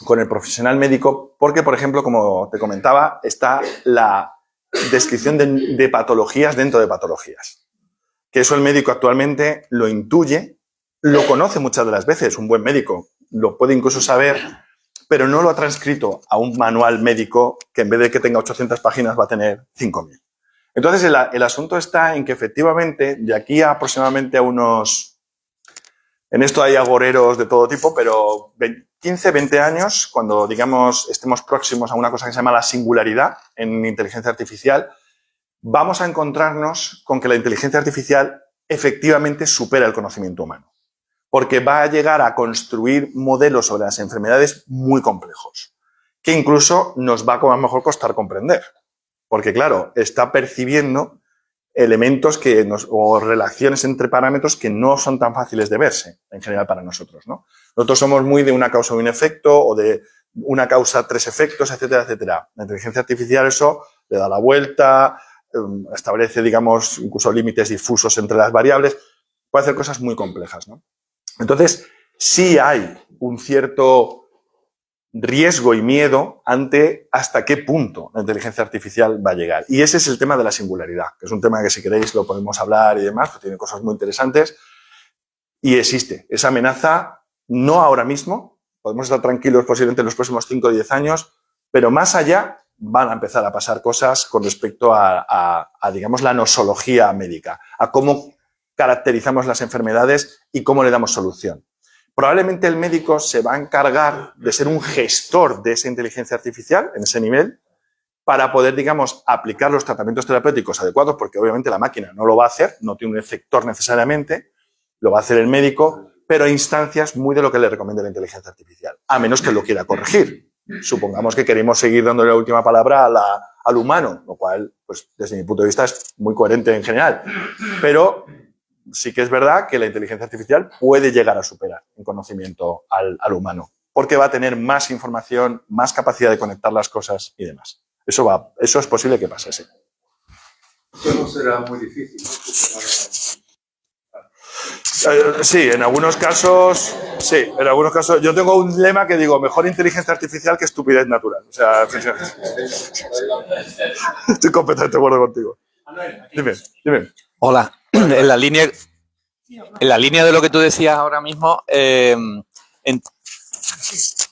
con el profesional médico porque, por ejemplo, como te comentaba, está la descripción de patologías dentro de patologías. Que eso el médico actualmente lo intuye, lo conoce muchas de las veces, un buen médico lo puede incluso saber, pero no lo ha transcrito a un manual médico que en vez de que tenga 800 páginas va a tener 5.000. Entonces, el asunto está en que efectivamente, de aquí a aproximadamente a unos... En esto hay agoreros de todo tipo, pero 15, 20 años, cuando, digamos, estemos próximos a una cosa que se llama la singularidad en inteligencia artificial, vamos a encontrarnos con que la inteligencia artificial efectivamente supera el conocimiento humano. Porque va a llegar a construir modelos sobre las enfermedades muy complejos, que incluso nos va a lo mejor costar comprender. Porque, claro, está percibiendo elementos o relaciones entre parámetros que no son tan fáciles de verse, en general, para nosotros, ¿no? Nosotros somos muy de una causa y un efecto, o de una causa, 3 efectos, etcétera, etcétera. La inteligencia artificial eso le da la vuelta, establece, digamos, incluso límites difusos entre las variables, puede hacer cosas muy complejas, ¿no? Entonces, sí hay un cierto riesgo y miedo ante hasta qué punto la inteligencia artificial va a llegar. Y ese es el tema de la singularidad, que es un tema que si queréis lo podemos hablar y demás, porque tiene cosas muy interesantes. Y existe esa amenaza, no ahora mismo, podemos estar tranquilos posiblemente en los próximos 5 o 10 años, pero más allá van a empezar a pasar cosas con respecto a digamos, la nosología médica, a cómo caracterizamos las enfermedades y cómo le damos solución. Probablemente el médico se va a encargar de ser un gestor de esa inteligencia artificial en ese nivel para poder, digamos, aplicar los tratamientos terapéuticos adecuados, porque obviamente la máquina no lo va a hacer, no tiene un efector necesariamente, lo va a hacer el médico, pero a instancias muy de lo que le recomienda la inteligencia artificial, a menos que lo quiera corregir. Supongamos que queremos seguir dándole la última palabra al humano, lo cual, pues, desde mi punto de vista es muy coherente en general, pero sí que es verdad que la inteligencia artificial puede llegar a superar en conocimiento al humano, porque va a tener más información, más capacidad de conectar las cosas y demás. Eso es posible que pase, sí. Eso no será muy difícil. Sí, en algunos casos, sí, en algunos casos. Yo tengo un lema que digo, mejor inteligencia artificial que estupidez natural. O sea, estoy completamente de acuerdo contigo. Dime. Hola, en la línea de lo que tú decías ahora mismo,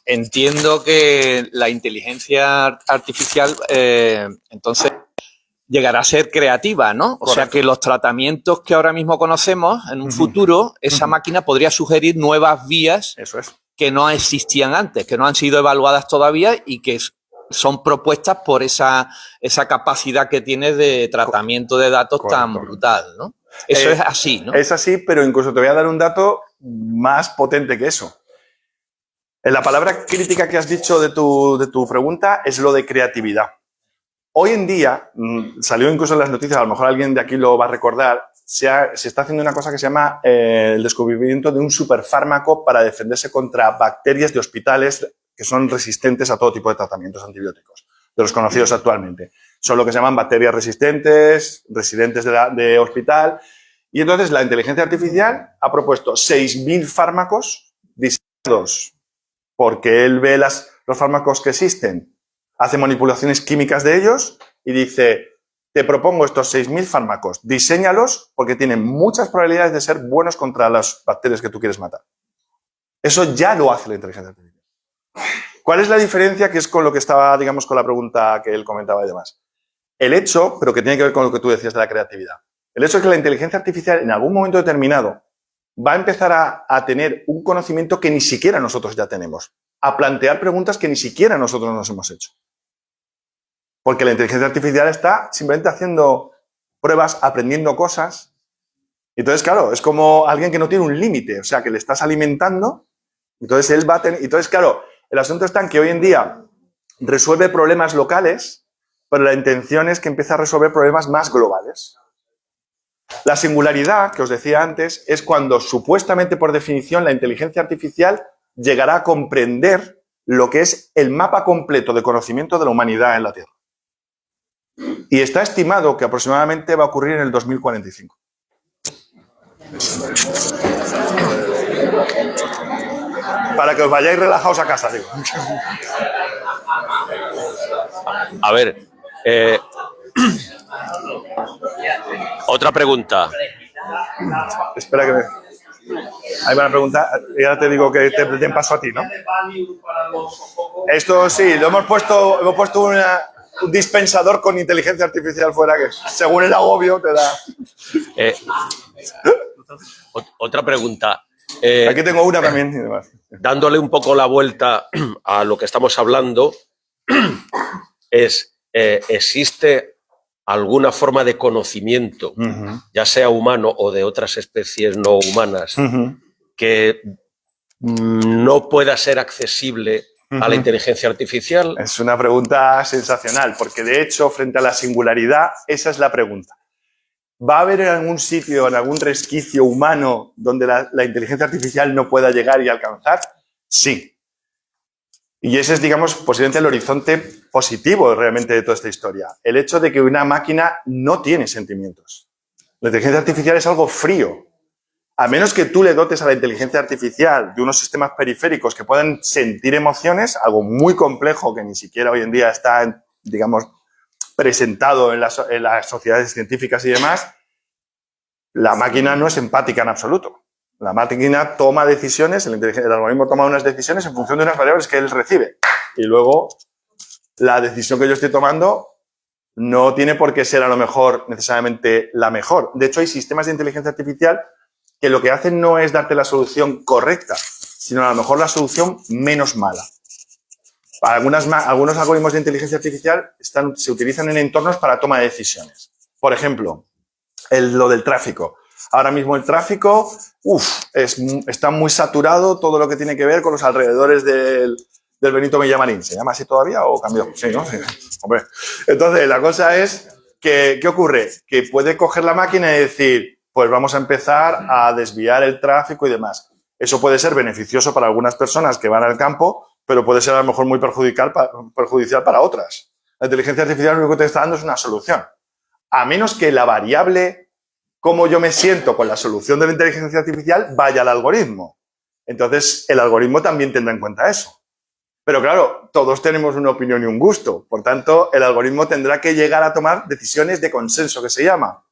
entiendo que la inteligencia artificial entonces llegará a ser creativa, ¿no? O sea que los tratamientos que ahora mismo conocemos, en un futuro, esa máquina podría sugerir nuevas vías que no existían antes, que no han sido evaluadas todavía y que son propuestas por esa capacidad que tiene de tratamiento de datos tan brutal, ¿no? Eso es así, ¿no? Es así, pero incluso te voy a dar un dato más potente que eso. La palabra crítica que has dicho de tu pregunta es lo de creatividad. Hoy en día, salió incluso en las noticias, a lo mejor alguien de aquí lo va a recordar, se está haciendo una cosa que se llama el descubrimiento de un superfármaco para defenderse contra bacterias de hospitales que son resistentes a todo tipo de tratamientos antibióticos, de los conocidos actualmente. Son lo que se llaman bacterias resistentes, residentes de hospital. Y entonces la inteligencia artificial ha propuesto 6.000 fármacos diseñados porque él ve los fármacos que existen, hace manipulaciones químicas de ellos y dice, te propongo estos 6.000 fármacos, diséñalos porque tienen muchas probabilidades de ser buenos contra las bacterias que tú quieres matar. Eso ya lo hace la inteligencia artificial. ¿Cuál es la diferencia? Que es con lo que estaba, digamos, con la pregunta que él comentaba y demás. El hecho, pero que tiene que ver con lo que tú decías de la creatividad. El hecho es que la inteligencia artificial en algún momento determinado va a empezar a tener un conocimiento que ni siquiera nosotros ya tenemos. A plantear preguntas que ni siquiera nosotros nos hemos hecho. Porque la inteligencia artificial está simplemente haciendo pruebas, aprendiendo cosas. Entonces, claro, es como alguien que no tiene un límite, o sea, que le estás alimentando. Entonces, él va a tener... Entonces, claro, el asunto está en que hoy en día resuelve problemas locales, pero la intención es que empiece a resolver problemas más globales. La singularidad, que os decía antes, es cuando supuestamente, por definición, la inteligencia artificial llegará a comprender lo que es el mapa completo de conocimiento de la humanidad en la Tierra. Y está estimado que aproximadamente va a ocurrir en el 2045. Para que os vayáis relajados a casa, digo. A ver, otra pregunta. Espera que me... Hay una pregunta, y ahora te digo que te den paso a ti, ¿no? Esto sí, hemos puesto un dispensador con inteligencia artificial fuera que, según el agobio, te da... Otra pregunta. Aquí tengo una también y demás. Dándole un poco la vuelta a lo que estamos hablando, ¿existe alguna forma de conocimiento, ya sea humano o de otras especies no humanas, que no pueda ser accesible a la inteligencia artificial? Es una pregunta sensacional, porque de hecho, frente a la singularidad, esa es la pregunta. ¿Va a haber en algún sitio, en algún resquicio humano donde la inteligencia artificial no pueda llegar y alcanzar? Sí. Y ese es, digamos, posiblemente el horizonte positivo realmente de toda esta historia. El hecho de que una máquina no tiene sentimientos. La inteligencia artificial es algo frío. A menos que tú le dotes a la inteligencia artificial de unos sistemas periféricos que puedan sentir emociones, algo muy complejo que ni siquiera hoy en día está, digamos, presentado en las sociedades científicas y demás, la máquina no es empática en absoluto. La máquina toma decisiones, el algoritmo toma unas decisiones en función de unas variables que él recibe. Y luego, la decisión que yo estoy tomando no tiene por qué ser a lo mejor necesariamente la mejor. De hecho, hay sistemas de inteligencia artificial que lo que hacen no es darte la solución correcta, sino a lo mejor la solución menos mala. Algunos algoritmos de inteligencia artificial se utilizan en entornos para toma de decisiones. Por ejemplo, lo del tráfico. Ahora mismo el tráfico, está muy saturado todo lo que tiene que ver con los alrededores del Benito Villamarín. ¿Se llama así todavía o cambió? Sí, ¿no? Sí. Hombre. Entonces, la cosa es que, ¿qué ocurre? Que puede coger la máquina y decir, pues vamos a empezar a desviar el tráfico y demás. Eso puede ser beneficioso para algunas personas que van al campo, pero puede ser a lo mejor muy perjudicial para otras. La inteligencia artificial lo único que te está dando es una solución. A menos que la variable cómo yo me siento con la solución de la inteligencia artificial vaya al algoritmo. Entonces, el algoritmo también tendrá en cuenta eso. Pero claro, todos tenemos una opinión y un gusto. Por tanto, el algoritmo tendrá que llegar a tomar decisiones de consenso, que se llama.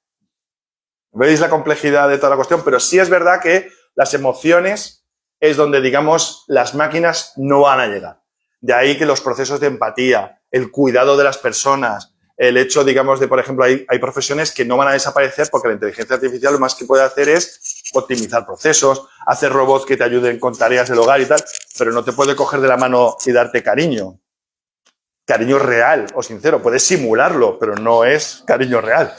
¿Veis la complejidad de toda la cuestión? Pero sí es verdad que las emociones es donde, digamos, las máquinas no van a llegar. De ahí que los procesos de empatía, el cuidado de las personas, el hecho, digamos, de, por ejemplo, hay profesiones que no van a desaparecer porque la inteligencia artificial lo más que puede hacer es optimizar procesos, hacer robots que te ayuden con tareas del hogar y tal, pero no te puede coger de la mano y darte cariño. Cariño real o sincero. Puedes simularlo, pero no es cariño real.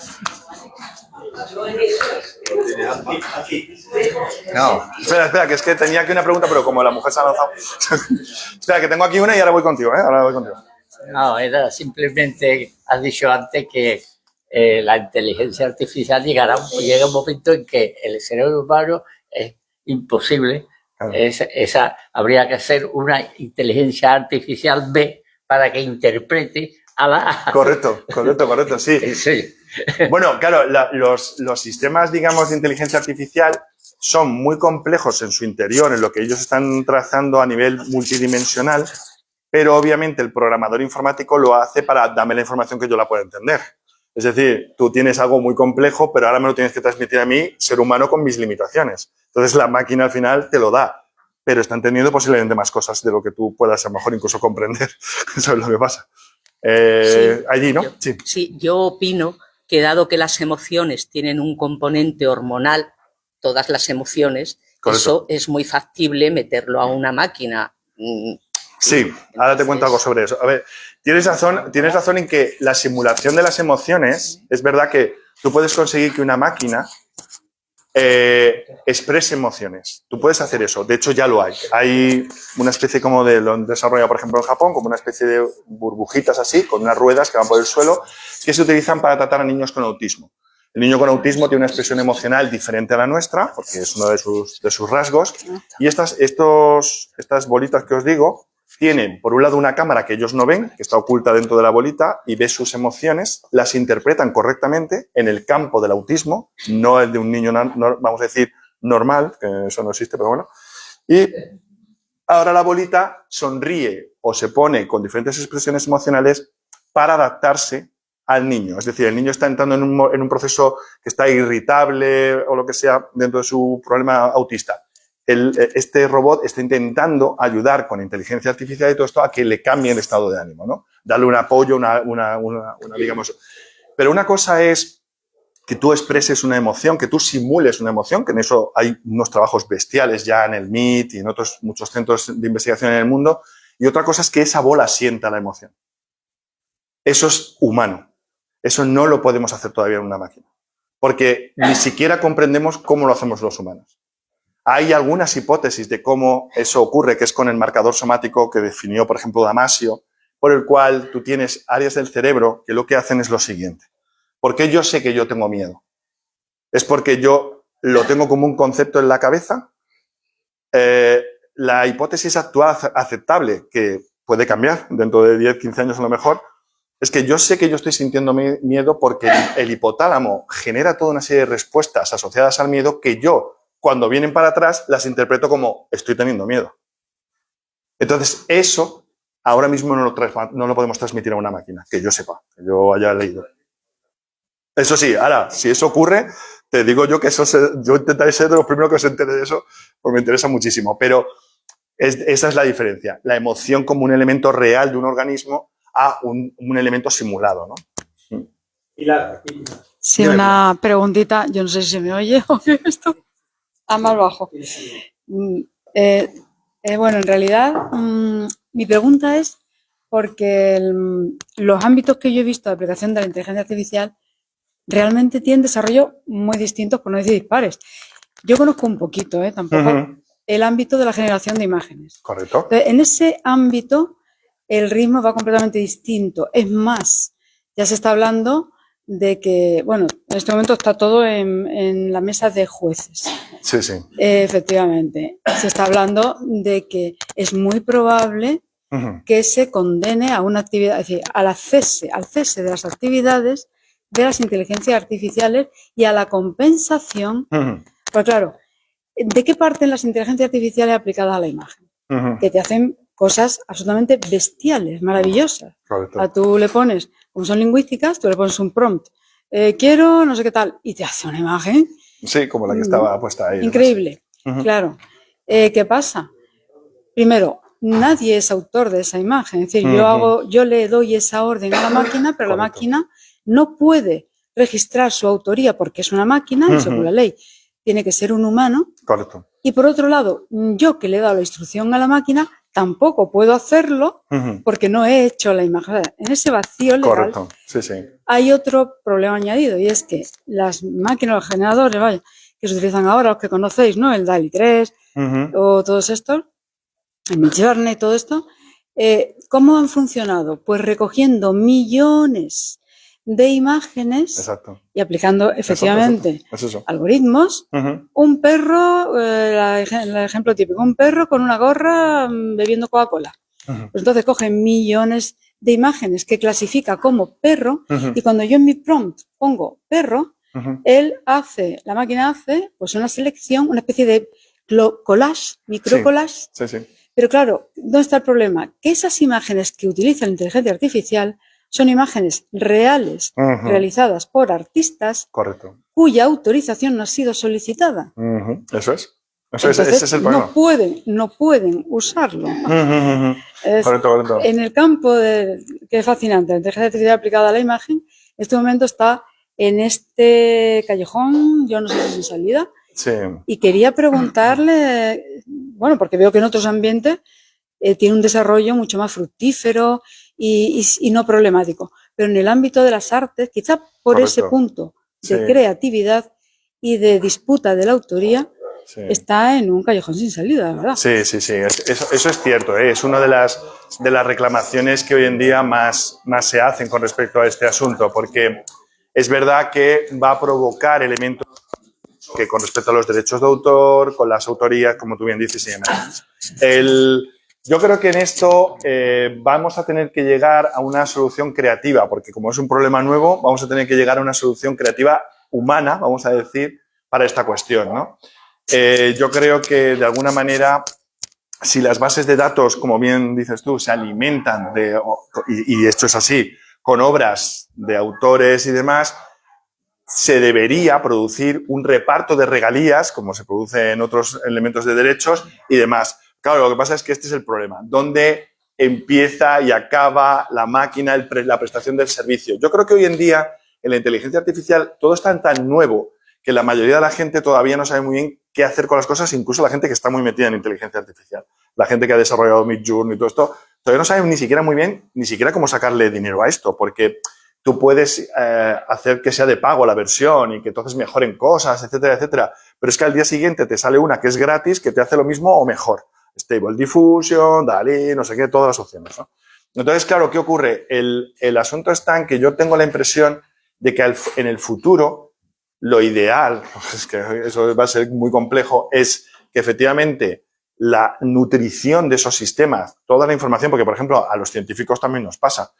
No. Espera, que es que tenía aquí una pregunta, pero como la mujer se ha lanzado. Espera, que tengo aquí una y ahora voy contigo, ¿eh? Ahora voy contigo. No, era simplemente, has dicho antes que la inteligencia artificial llega un momento en que el cerebro humano es imposible. Claro. Habría que hacer una inteligencia artificial B para que interprete a la... Correcto, sí. Sí. Bueno, claro, los sistemas, digamos, de inteligencia artificial son muy complejos en su interior, en lo que ellos están trazando a nivel multidimensional, pero obviamente el programador informático lo hace para darme la información que yo la pueda entender. Es decir, tú tienes algo muy complejo, pero ahora me lo tienes que transmitir a mí, ser humano, con mis limitaciones. Entonces la máquina al final te lo da. pero está entendiendo posiblemente más cosas de lo que tú puedas a lo mejor incluso comprender. Eso es lo que pasa. Sí, allí, ¿no? Sí. Sí, yo opino que dado que las emociones tienen un componente hormonal, todas las emociones, Correcto. eso es muy factible meterlo a una máquina. Sí, ahora te cuento algo sobre eso. A ver, tienes razón en que la simulación de las emociones, es verdad que tú puedes conseguir que una máquina exprese emociones. Tú puedes hacer eso. De hecho, ya lo hay. Hay una especie como de, lo han desarrollado, por ejemplo, en Japón, como una especie de burbujitas así, con unas ruedas que van por el suelo, que se utilizan para tratar a niños con autismo. El niño con autismo tiene una expresión emocional diferente a la nuestra, porque es uno de sus rasgos. Y estas bolitas que os digo tienen, por un lado, una cámara que ellos no ven, que está oculta dentro de la bolita, y ve sus emociones, las interpretan correctamente en el campo del autismo, no el de un niño, vamos a decir, normal, que eso no existe, pero bueno. Y ahora la bolita sonríe o se pone con diferentes expresiones emocionales para adaptarse al niño. Es decir, el niño está entrando en un proceso que está irritable o lo que sea dentro de su problema autista. Este robot está intentando ayudar con inteligencia artificial y todo esto a que le cambie el estado de ánimo, ¿no? Darle un apoyo, digamos. Pero una cosa es que tú expreses una emoción, que tú simules una emoción, que en eso hay unos trabajos bestiales ya en el MIT y en otros muchos centros de investigación en el mundo. Y otra cosa es que esa bola sienta la emoción. Eso es humano. Eso no lo podemos hacer todavía en una máquina. Porque ni siquiera comprendemos cómo lo hacemos los humanos. Hay algunas hipótesis de cómo eso ocurre, que es con el marcador somático que definió, por ejemplo, Damasio, por el cual tú tienes áreas del cerebro que lo que hacen es lo siguiente. ¿Por qué yo sé que yo tengo miedo? Es porque yo lo tengo como un concepto en la cabeza. La hipótesis actual aceptable, que puede cambiar dentro de 10, 15 años a lo mejor, es que yo sé que yo estoy sintiendo miedo porque el hipotálamo genera toda una serie de respuestas asociadas al miedo que yo, cuando vienen para atrás, las interpreto como estoy teniendo miedo. Entonces, eso ahora mismo no lo podemos transmitir a una máquina, que yo sepa, que yo haya leído. Eso sí, ahora, si eso ocurre, te digo yo que yo intentaré ser de los primeros que se entere de eso, porque me interesa muchísimo. Pero esa es la diferencia. La emoción como un elemento real de un organismo a un elemento simulado, ¿no? Sí, una preguntita, yo no sé si se me oye o qué esto. Más bajo. Bueno, en realidad, mi pregunta es porque los ámbitos que yo he visto de aplicación de la inteligencia artificial realmente tienen desarrollo muy distintos, por no decir dispares. Yo conozco un poquito, tampoco, el ámbito de la generación de imágenes. Correcto. Entonces, en ese ámbito, el ritmo va completamente distinto. Es más, ya se está hablando de que, bueno, en este momento está todo en la mesa de jueces. Sí, sí. Efectivamente. Se está hablando de que es muy probable que se condene a una actividad, es decir, al cese de las actividades de las inteligencias artificiales y a la compensación. Pues claro, ¿de qué parten las inteligencias artificiales aplicadas a la imagen? Que te hacen cosas absolutamente bestiales, maravillosas. Correcto. Tú le pones, como son lingüísticas, tú le pones un prompt, quiero no sé qué tal, y te hace una imagen. Sí, como la que estaba puesta ahí. Increíble, claro. ¿Qué pasa? Primero, nadie es autor de esa imagen. Es decir, yo le doy esa orden a la máquina, pero la máquina no puede registrar su autoría porque es una máquina y según la ley tiene que ser un humano. Correcto. Y por otro lado, yo que le he dado la instrucción a la máquina, tampoco puedo hacerlo porque no he hecho la imagen. En ese vacío legal. Correcto, sí, sí. Hay otro problema añadido y es que las máquinas, los generadores, que se utilizan ahora, los que conocéis, ¿no? El DALL-E 3 o todos estos, el Midjourney, todo esto, ¿cómo han funcionado? Pues recogiendo millones de imágenes. Exacto. Y aplicando efectivamente eso. Algoritmos. Un perro, el ejemplo típico, un perro con una gorra bebiendo Coca-Cola. Pues entonces coge millones de imágenes que clasifica como perro y cuando yo en mi prompt pongo perro, la máquina hace pues una selección, una especie de collage, microcollage. Sí, sí. Pero claro, ¿dónde está el problema? Que esas imágenes que utiliza la inteligencia artificial son imágenes reales, realizadas por artistas, correcto, cuya autorización no ha sido solicitada. Eso es. Entonces, ese es el problema. no pueden usarlo. Correcto. En el campo que es fascinante, la inteligencia artificial aplicada a la imagen, en este momento está en este callejón, yo no sé si es sin salida, Sí. y quería preguntarle, bueno, porque veo que en otros ambientes tiene un desarrollo mucho más fructífero y no problemático, pero en el ámbito de las artes, quizá por ese punto de creatividad y de disputa de la autoría, está en un callejón sin salida, ¿verdad? Sí. Eso es cierto, ¿eh? Es una de las reclamaciones que hoy en día más se hacen con respecto a este asunto, porque es verdad que va a provocar elementos que con respecto a los derechos de autor, con las autorías, como tú bien dices y demás. Yo creo que en esto vamos a tener que llegar a una solución creativa, porque como es un problema nuevo, vamos a tener que llegar a una solución creativa humana, vamos a decir, para esta cuestión, ¿no? Yo creo que de alguna manera, si las bases de datos, como bien dices tú, se alimentan y esto es así, con obras de autores y demás, se debería producir un reparto de regalías, como se produce en otros elementos de derechos y demás. Claro, lo que pasa es que este es el problema, donde empieza y acaba la máquina, la prestación del servicio. Yo creo que hoy en día, en la inteligencia artificial, todo está tan nuevo que la mayoría de la gente todavía no sabe muy bien qué hacer con las cosas, incluso la gente que está muy metida en inteligencia artificial. La gente que ha desarrollado Midjourney y todo esto, todavía no sabe ni siquiera muy bien, ni siquiera cómo sacarle dinero a esto, porque tú puedes hacer que sea de pago la versión y que entonces mejoren cosas, etcétera, etcétera. Pero es que al día siguiente te sale una que es gratis, que te hace lo mismo o mejor. Stable Diffusion, DALL-E, no sé qué, todas las opciones, ¿no? Entonces, claro, ¿qué ocurre? El asunto está en que yo tengo la impresión de que en el futuro lo ideal, es que eso va a ser muy complejo, es que efectivamente la nutrición de esos sistemas, toda la información, porque por ejemplo a los científicos también nos pasa,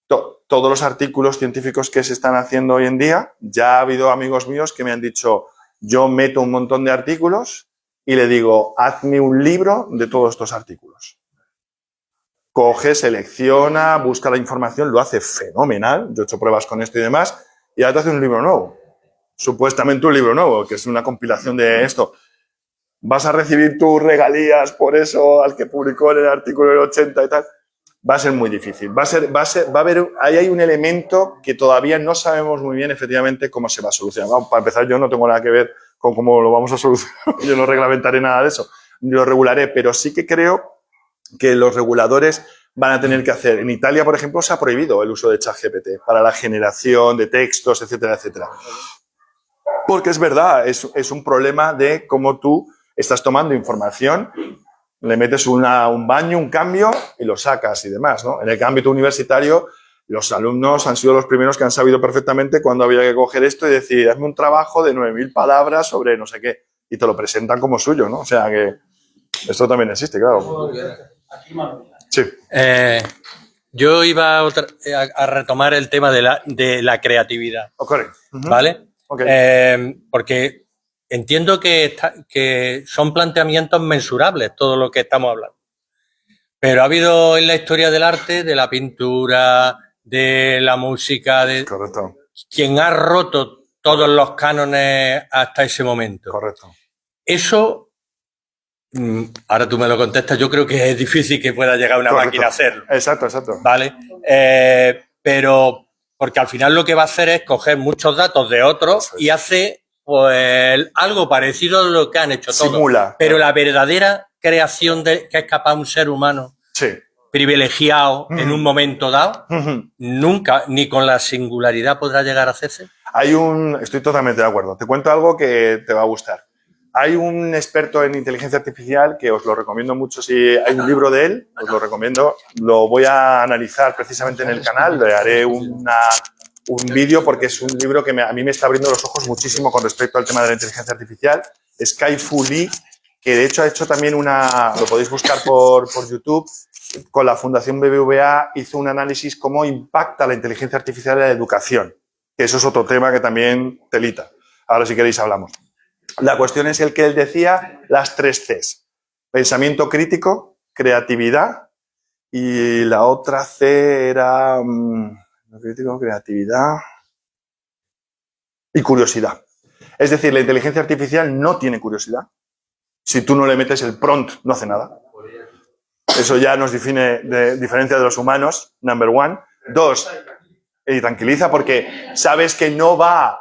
todos los artículos científicos que se están haciendo hoy en día, ya ha habido amigos míos que me han dicho, yo meto un montón de artículos y le digo, hazme un libro de todos estos artículos. Coge, selecciona, busca la información, lo hace fenomenal, yo he hecho pruebas con esto y demás, y ahora te hace un libro nuevo. Supuestamente un libro nuevo, que es una compilación de esto. Vas a recibir tus regalías por eso al que publicó en el artículo del 80 y tal. Va a ser muy difícil. Va a haber, ahí hay un elemento que todavía no sabemos muy bien efectivamente cómo se va a solucionar. Vamos, para empezar, yo no tengo nada que ver con cómo lo vamos a solucionar. Yo no reglamentaré nada de eso. Yo lo regularé, pero sí que creo que los reguladores van a tener que hacer. En Italia, por ejemplo, se ha prohibido el uso de ChatGPT para la generación de textos, etcétera, etcétera. Porque es verdad, es un problema de cómo tú estás tomando información, le metes un baño, un cambio y lo sacas y demás, ¿no? En el ámbito universitario, los alumnos han sido los primeros que han sabido perfectamente cuándo había que coger esto y decir, hazme un trabajo de 9.000 palabras sobre no sé qué, y te lo presentan como suyo, ¿no? O sea que esto también existe, claro. Sí. Yo iba a retomar el tema de la creatividad, ¿vale? Okay. Porque entiendo que son planteamientos mensurables todo lo que estamos hablando. Pero ha habido en la historia del arte, de la pintura, de la música, Correcto. Quien ha roto todos los cánones hasta ese momento. Correcto. Eso, ahora tú me lo contestas, yo creo que es difícil que pueda llegar una máquina a hacerlo. Exacto. ¿Vale? Pero porque al final lo que va a hacer es coger muchos datos de otros y hace pues algo parecido a lo que han hecho todos. Simula. Pero la verdadera creación que es capaz un ser humano privilegiado en un momento dado, nunca, ni con la singularidad podrá llegar a hacerse. Estoy totalmente de acuerdo. Te cuento algo que te va a gustar. Hay un experto en inteligencia artificial que os lo recomiendo mucho. Si hay un libro de él, os lo recomiendo. Lo voy a analizar precisamente en el canal. Le haré un vídeo porque es un libro que a mí me está abriendo los ojos muchísimo con respecto al tema de la inteligencia artificial. Sky-Fu Lee, que de hecho ha hecho también lo podéis buscar por YouTube, con la Fundación BBVA hizo un análisis cómo impacta la inteligencia artificial en la educación, que eso es otro tema que también telita. Ahora si queréis hablamos. La cuestión es el que él decía, las 3 Cs. Pensamiento crítico, creatividad y la otra C era crítico, creatividad y curiosidad. Es decir, la inteligencia artificial no tiene curiosidad. Si tú no le metes el prompt, no hace nada. Eso ya nos diferencia de los humanos, number one. 2, y tranquiliza porque sabes que no va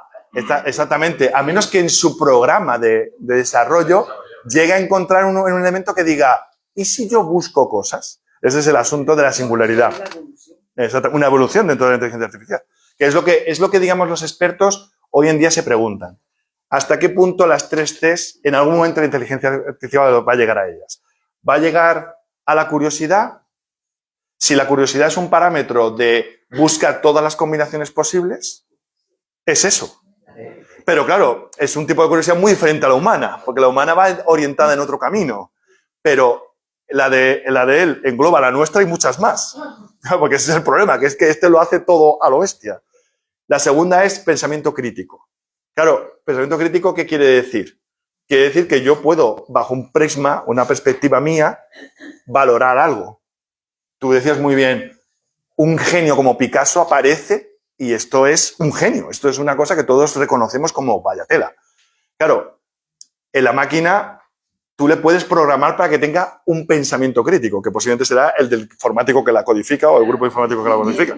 exactamente, a menos que en su programa de desarrollo llegue a encontrar un elemento que diga, ¿y si yo busco cosas? Ese es el asunto de la singularidad. Una evolución dentro de la inteligencia artificial. Que es lo que, digamos, los expertos hoy en día se preguntan. ¿Hasta qué punto las 3 Cs, en algún momento la inteligencia artificial va a llegar a ellas? ¿Va a llegar a la curiosidad? Si la curiosidad es un parámetro de busca todas las combinaciones posibles, es eso. Pero claro, es un tipo de curiosidad muy diferente a la humana, porque la humana va orientada en otro camino. Pero la de él engloba la nuestra y muchas más. Porque ese es el problema, que es que este lo hace todo a lo bestia. La segunda es pensamiento crítico. Claro, pensamiento crítico, ¿qué quiere decir? Quiere decir que yo puedo, bajo un prisma, una perspectiva mía, valorar algo. Tú decías muy bien, un genio como Picasso aparece y esto es un genio. Esto es una cosa que todos reconocemos como vaya tela. Claro, en la máquina tú le puedes programar para que tenga un pensamiento crítico, que posiblemente será el del informático que la codifica o el grupo informático que la codifica.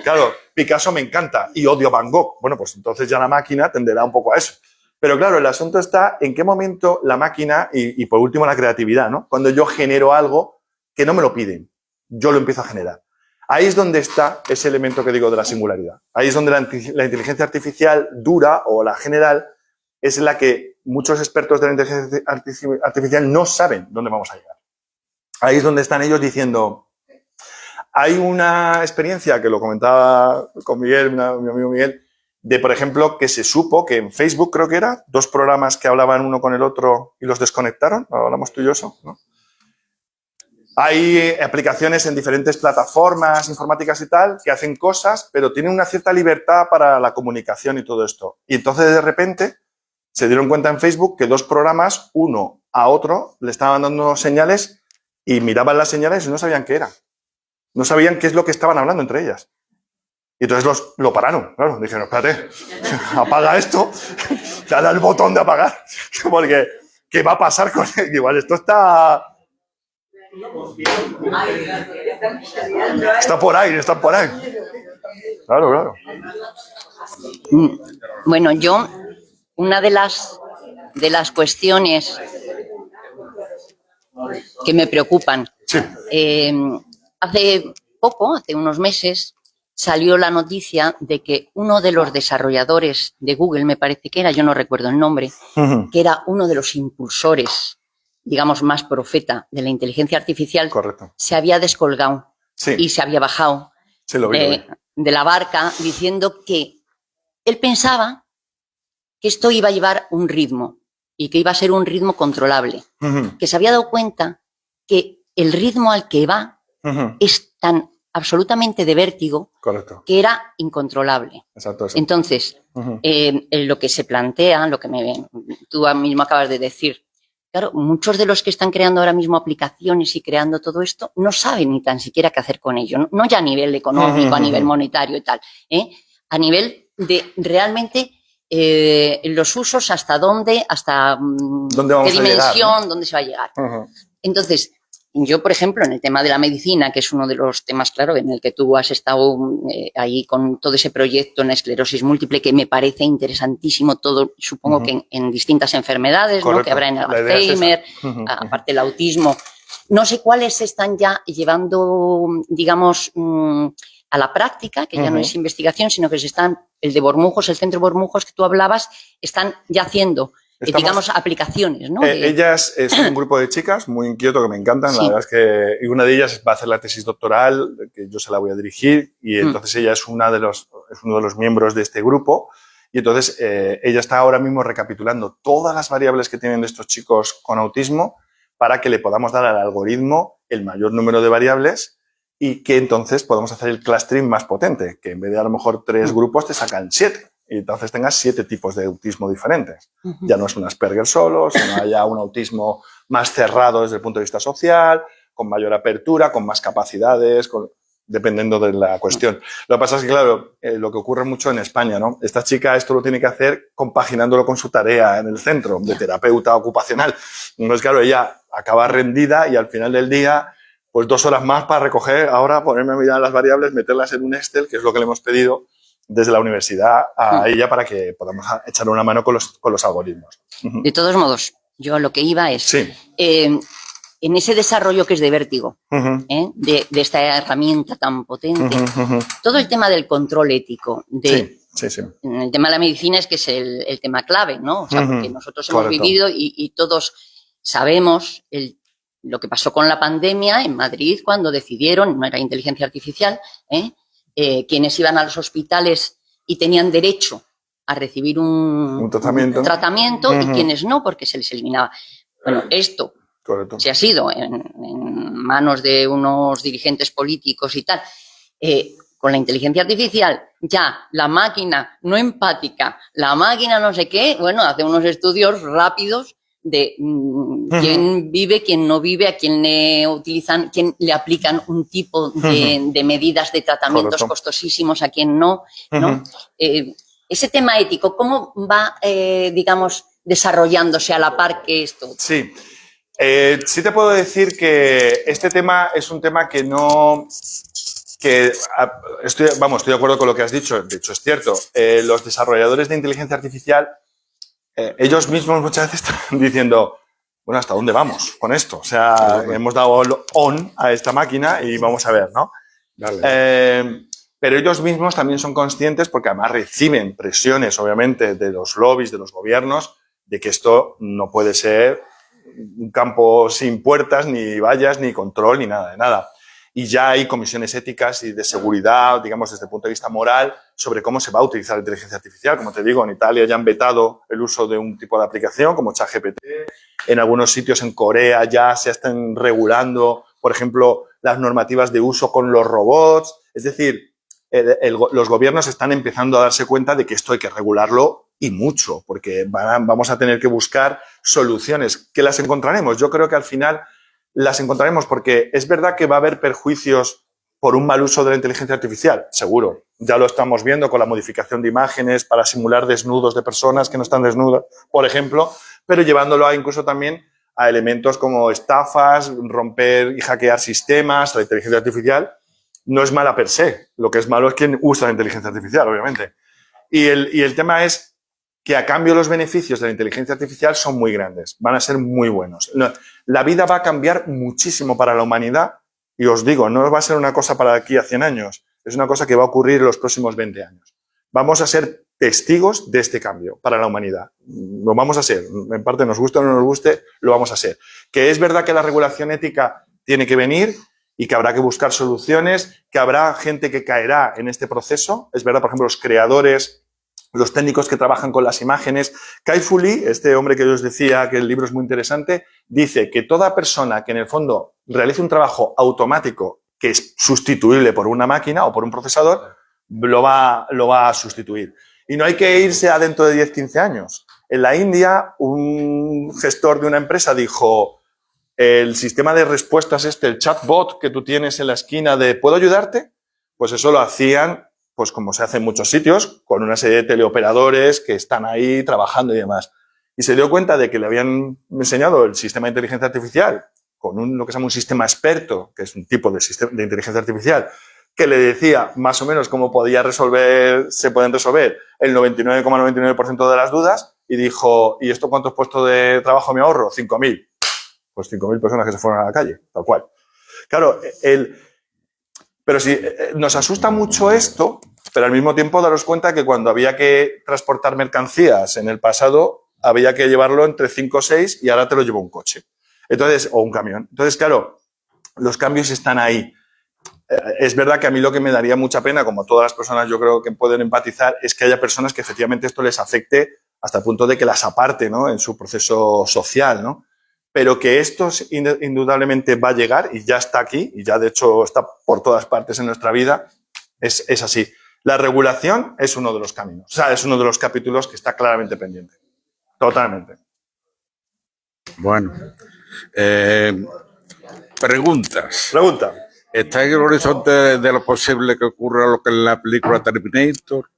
Claro, Picasso me encanta y odio a Van Gogh. Bueno, pues entonces ya la máquina tenderá un poco a eso. Pero claro, el asunto está en qué momento la máquina y por último la creatividad, ¿no? Cuando yo genero algo que no me lo piden, yo lo empiezo a generar. Ahí es donde está ese elemento que digo de la singularidad. Ahí es donde la inteligencia artificial dura o la general es la que muchos expertos de la inteligencia artificial no saben dónde vamos a llegar. Ahí es donde están ellos diciendo, hay una experiencia que lo comentaba con Miguel, mi amigo Miguel, de, por ejemplo, que se supo que en Facebook, creo que era, 2 programas que hablaban uno con el otro y los desconectaron. Hablamos tú y yo eso, ¿no? Hay aplicaciones en diferentes plataformas informáticas y tal que hacen cosas, pero tienen una cierta libertad para la comunicación y todo esto. Y entonces, de repente, se dieron cuenta en Facebook que 2 programas, uno a otro, le estaban dando señales y miraban las señales y no sabían qué era. No sabían qué es lo que estaban hablando entre ellas. Y entonces lo pararon, claro. Dijeron, espérate, apaga esto, dale al botón de apagar. Porque, ¿qué va a pasar con él? Igual esto está... Está por ahí, está por ahí. Claro, claro. Bueno, una de las cuestiones que me preocupan, sí. Hace unos meses, salió la noticia de que uno de los desarrolladores de Google, me parece que era, yo no recuerdo el nombre, que era uno de los impulsores, digamos, más profeta de la inteligencia artificial, correcto, se había descolgado y se había bajado de la barca diciendo que él pensaba que esto iba a llevar un ritmo y que iba a ser un ritmo controlable, que se había dado cuenta que el ritmo al que va es tan absolutamente de vértigo que era incontrolable. Exacto, eso. Entonces, lo que se plantea, lo que tú mismo acabas de decir, claro, muchos de los que están creando ahora mismo aplicaciones y creando todo esto no saben ni tan siquiera qué hacer con ello, no ya a nivel económico, a nivel monetario y tal, a nivel de realmente los usos, hasta dónde, hasta qué dimensión, dónde se va a llegar. Entonces, yo, por ejemplo, en el tema de la medicina, que es uno de los temas, claro, en el que tú has estado ahí con todo ese proyecto en la esclerosis múltiple, que me parece interesantísimo todo, supongo que en distintas enfermedades, ¿no? Que habrá en el Alzheimer, aparte el autismo. No sé cuáles se están ya llevando, digamos, a la práctica, que ya no es investigación, sino que el de Bormujos, el centro Bormujos que tú hablabas, están ya haciendo... digamos, aplicaciones, ¿no? Ellas son un grupo de chicas muy inquieto que me encantan. La verdad es que y una de ellas va a hacer la tesis doctoral, que yo se la voy a dirigir, y entonces ella es uno de los miembros de este grupo. Y entonces ella está ahora mismo recapitulando todas las variables que tienen estos chicos con autismo para que le podamos dar al algoritmo el mayor número de variables y que entonces podamos hacer el clustering más potente, que en vez de a lo mejor 3 grupos te sacan 7. Y entonces tengas 7 tipos de autismo diferentes. Ya no es un Asperger solo, sino ya un autismo más cerrado desde el punto de vista social, con mayor apertura, con más capacidades. dependiendo de la cuestión. Lo que pasa es que, claro, lo que ocurre mucho en España, ¿no? Esta chica esto lo tiene que hacer compaginándolo con su tarea en el centro de terapeuta ocupacional. Entonces, claro, ella acaba rendida y al final del día, pues 2 horas más para recoger, ahora ponerme a mirar las variables, meterlas en un Excel, que es lo que le hemos pedido desde la universidad a ella para que podamos echarle una mano con los algoritmos. De todos modos, yo a lo que iba es, Sí. En ese desarrollo que es de vértigo, de esta herramienta tan potente, todo el tema del control ético, Sí. el tema de la medicina es que es el tema clave, ¿no? O sea, porque nosotros hemos vivido y todos sabemos lo que pasó con la pandemia en Madrid cuando decidieron, no era inteligencia artificial, quienes iban a los hospitales y tenían derecho a recibir un tratamiento y quienes no, porque se les eliminaba. Bueno, esto se ha sido en manos de unos dirigentes políticos y tal. Con la inteligencia artificial, ya la máquina no empática, la máquina no sé qué, bueno, hace unos estudios rápidos de quién vive, quién no vive, a quién le utilizan, quién le aplican un tipo de medidas de tratamientos costosísimos, a quién no, ¿no? Ese tema ético, ¿cómo va, digamos, desarrollándose a la par que esto? Sí. Sí te puedo decir que este tema es un tema que no... estoy de acuerdo con lo que has dicho, de hecho es cierto. Los desarrolladores de inteligencia artificial, ellos mismos muchas veces están diciendo, bueno, ¿hasta dónde vamos con esto? O sea, hemos dado on a esta máquina y vamos a ver, ¿no? Pero ellos mismos también son conscientes, porque además reciben presiones, obviamente, de los lobbies, de los gobiernos, de que esto no puede ser un campo sin puertas, ni vallas, ni control, ni nada de nada. Y ya hay comisiones éticas y de seguridad, digamos, desde el punto de vista moral, sobre cómo se va a utilizar la inteligencia artificial. Como te digo, en Italia ya han vetado el uso de un tipo de aplicación como ChatGPT. En algunos sitios en Corea ya se están regulando, por ejemplo, las normativas de uso con los robots. Es decir, los gobiernos están empezando a darse cuenta de que esto hay que regularlo y mucho, porque vamos a tener que buscar soluciones. ¿Qué las encontraremos? Yo creo que al final las encontraremos, porque es verdad que va a haber perjuicios por un mal uso de la inteligencia artificial, seguro. Ya lo estamos viendo con la modificación de imágenes para simular desnudos de personas que no están desnudas, por ejemplo, pero llevándolo incluso también a elementos como estafas, romper y hackear sistemas. La inteligencia artificial no es mala per se, lo que es malo es quien usa la inteligencia artificial, obviamente. Y el tema es que a cambio los beneficios de la inteligencia artificial son muy grandes, van a ser muy buenos. La vida va a cambiar muchísimo para la humanidad y os digo, no va a ser una cosa para aquí a 100 años, es una cosa que va a ocurrir en los próximos 20 años. Vamos a ser testigos de este cambio para la humanidad. Lo vamos a ser, en parte nos guste o no nos guste, lo vamos a ser. Que es verdad que la regulación ética tiene que venir y que habrá que buscar soluciones, que habrá gente que caerá en este proceso. Es verdad, por ejemplo, los creadores, los técnicos que trabajan con las imágenes. Kai-Fu Lee, este hombre que yo os decía que el libro es muy interesante, dice que toda persona que en el fondo realice un trabajo automático que es sustituible por una máquina o por un procesador, lo va a sustituir. Y no hay que irse a dentro de 10, 15 años. En la India, un gestor de una empresa dijo, el sistema de respuestas el chatbot que tú tienes en la esquina de ¿puedo ayudarte? Pues eso lo hacían, pues como se hace en muchos sitios, con una serie de teleoperadores que están ahí trabajando y demás. Y se dio cuenta de que le habían enseñado el sistema de inteligencia artificial con lo que se llama un sistema experto, que es un tipo de inteligencia artificial, que le decía más o menos cómo se pueden resolver el 99,99% de las dudas, y dijo, ¿y esto cuántos puestos de trabajo me ahorro? 5.000. Pues 5.000 personas que se fueron a la calle, tal cual. Claro, pero sí, nos asusta mucho esto, pero al mismo tiempo daros cuenta que cuando había que transportar mercancías en el pasado, había que llevarlo entre 5 o 6 y ahora te lo lleva un coche. Entonces, o un camión. Entonces, claro, los cambios están ahí. Es verdad que a mí lo que me daría mucha pena, como todas las personas yo creo que pueden empatizar, es que haya personas que efectivamente esto les afecte hasta el punto de que las aparte, ¿no?, en su proceso social, ¿no? Pero que esto indudablemente va a llegar y ya está aquí, y ya de hecho está por todas partes en nuestra vida, es así. La regulación es uno de los caminos, o sea, es uno de los capítulos que está claramente pendiente. Totalmente. Bueno, preguntas. Pregunta. ¿está en el horizonte de lo posible que ocurra lo que en la película Terminator?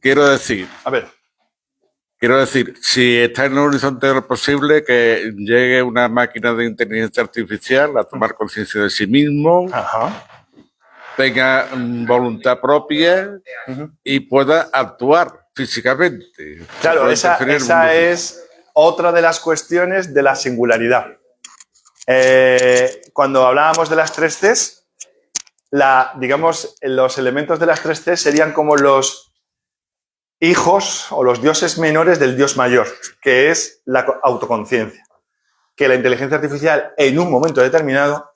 Quiero decir, si está en el horizonte de lo posible que llegue una máquina de inteligencia artificial a tomar conciencia de sí mismo, tenga voluntad propia y pueda actuar físicamente. Claro, esa es otra de las cuestiones de la singularidad. Cuando hablábamos de las 3 Cs, digamos, los elementos de las 3 Cs serían como los hijos o los dioses menores del dios mayor, que es la autoconciencia. Que la inteligencia artificial en un momento determinado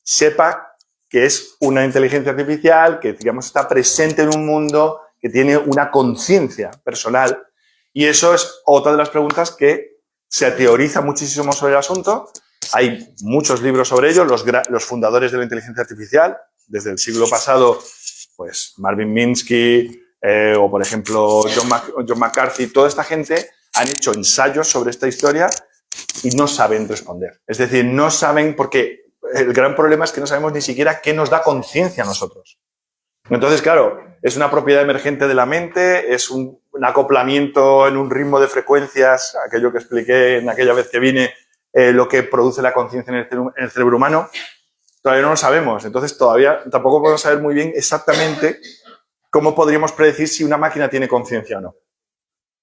sepa que es una inteligencia artificial, que digamos está presente en un mundo, que tiene una conciencia personal. Y eso es otra de las preguntas que se teoriza muchísimo sobre el asunto. Hay muchos libros sobre ello, los fundadores de la inteligencia artificial, desde el siglo pasado, pues Marvin Minsky, o por ejemplo John McCarthy, toda esta gente han hecho ensayos sobre esta historia y no saben responder. Es decir, no saben porque el gran problema es que no sabemos ni siquiera qué nos da conciencia a nosotros. Entonces, claro, es una propiedad emergente de la mente, es un acoplamiento en un ritmo de frecuencias, aquello que expliqué en aquella vez que vine, lo que produce la conciencia en el cerebro humano. Todavía no lo sabemos, entonces todavía tampoco podemos saber muy bien exactamente cómo podríamos predecir si una máquina tiene conciencia o no.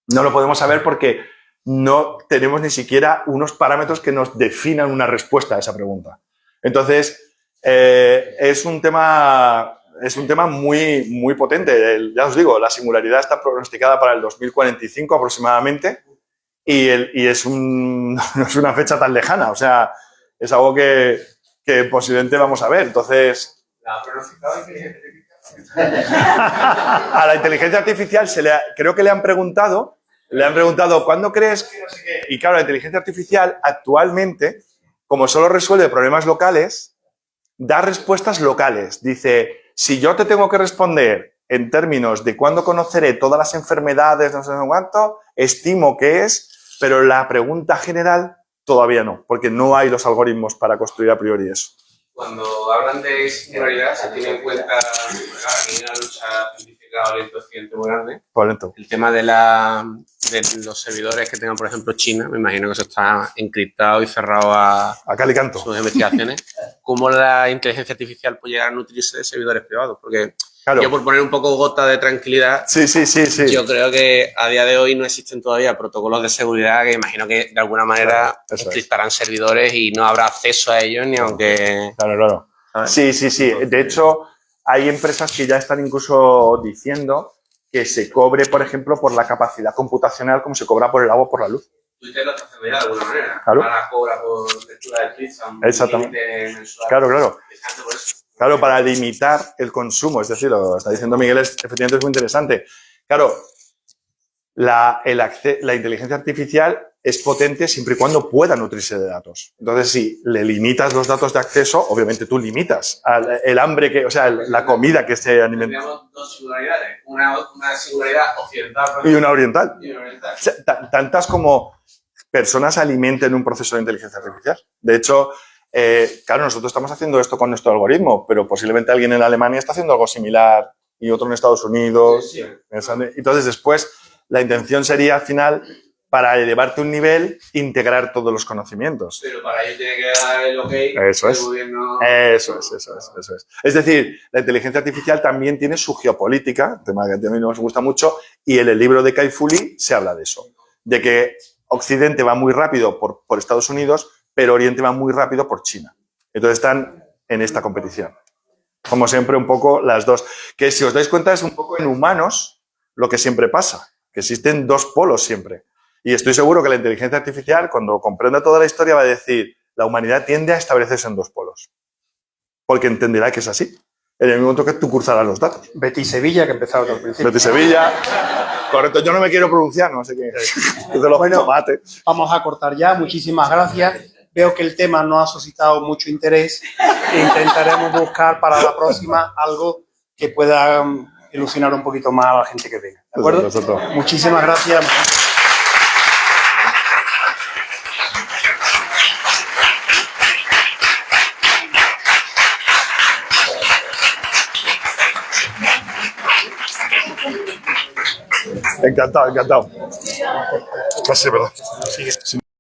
No lo podemos saber porque no tenemos ni siquiera unos parámetros que nos definan una respuesta a esa pregunta. Entonces, es un tema muy, muy potente. Ya os digo, la singularidad está pronosticada para el 2045 aproximadamente y no es una fecha tan lejana. O sea, es algo que posiblemente vamos a ver. Entonces, La pronosticada inteligencia artificial. a la inteligencia artificial creo que le han preguntado, ¿cuándo crees que no sé qué? Y claro, la inteligencia artificial actualmente, como solo resuelve problemas locales, da respuestas locales. Dice, si yo te tengo que responder en términos de cuándo conoceré todas las enfermedades, no sé cuánto, estimo que es, pero la pregunta general todavía no, porque no hay los algoritmos para construir a priori eso. Cuando hablan de singularidad, se tiene en cuenta que hay una lucha científica oriente-occidente muy grande. El tema de los servidores que tengan, por ejemplo, China, me imagino que eso está encriptado y cerrado a cal y canto. Sus investigaciones. ¿Cómo la inteligencia artificial puede llegar a nutrirse de servidores privados? Porque yo, por poner un poco gota de tranquilidad, yo creo que a día de hoy no existen todavía protocolos de seguridad que imagino que de alguna manera encriptarán servidores y no habrá acceso a ellos ni aunque... Claro. Sí. De hecho, hay empresas que ya están incluso diciendo que se cobre, por ejemplo, por la capacidad computacional como se cobra por el agua o por la luz. Twitter lo está haciendo ya de alguna manera. Claro. Ahora cobra por lectura de tweets. Exactamente. Claro. Claro, para limitar el consumo. Es decir, lo está diciendo Miguel, efectivamente es muy interesante. Claro, la inteligencia artificial es potente siempre y cuando pueda nutrirse de datos. Entonces, si le limitas los datos de acceso, obviamente tú limitas el hambre, la comida que se alimenta. Tenemos dos singularidades. Una singularidad occidental y una oriental. Tantas como personas alimenten un proceso de inteligencia artificial. De hecho, claro, nosotros estamos haciendo esto con nuestro algoritmo, pero posiblemente alguien en Alemania está haciendo algo similar y otro en Estados Unidos. Entonces, después, la intención sería, al final, para elevarte un nivel, integrar todos los conocimientos. Pero para ello tiene que dar el ok del gobierno. Eso es. Es decir, la inteligencia artificial también tiene su geopolítica, tema que a mí nos gusta mucho, y en el libro de Kai-Fu Lee se habla de eso. De que Occidente va muy rápido por Estados Unidos, pero Oriente va muy rápido por China. Entonces están en esta competición. Como siempre, un poco las dos. Que si os dais cuenta es un poco en humanos lo que siempre pasa, que existen dos polos siempre. Y estoy seguro que la inteligencia artificial, cuando comprenda toda la historia, va a decir, la humanidad tiende a establecerse en dos polos. Porque entenderá que es así. En el momento que tú cruzarás los datos. Betty Sevilla, que empezaba al principio. Betty Sevilla. Correcto, yo no me quiero pronunciar, no sé qué. Bueno, vamos a cortar ya. Muchísimas gracias. Veo que el tema no ha suscitado mucho interés. Intentaremos buscar para la próxima algo que pueda ilusionar un poquito más a la gente que venga. ¿De acuerdo? Muchísimas gracias. Encantado, encantado. Casi, ¿verdad? Sí.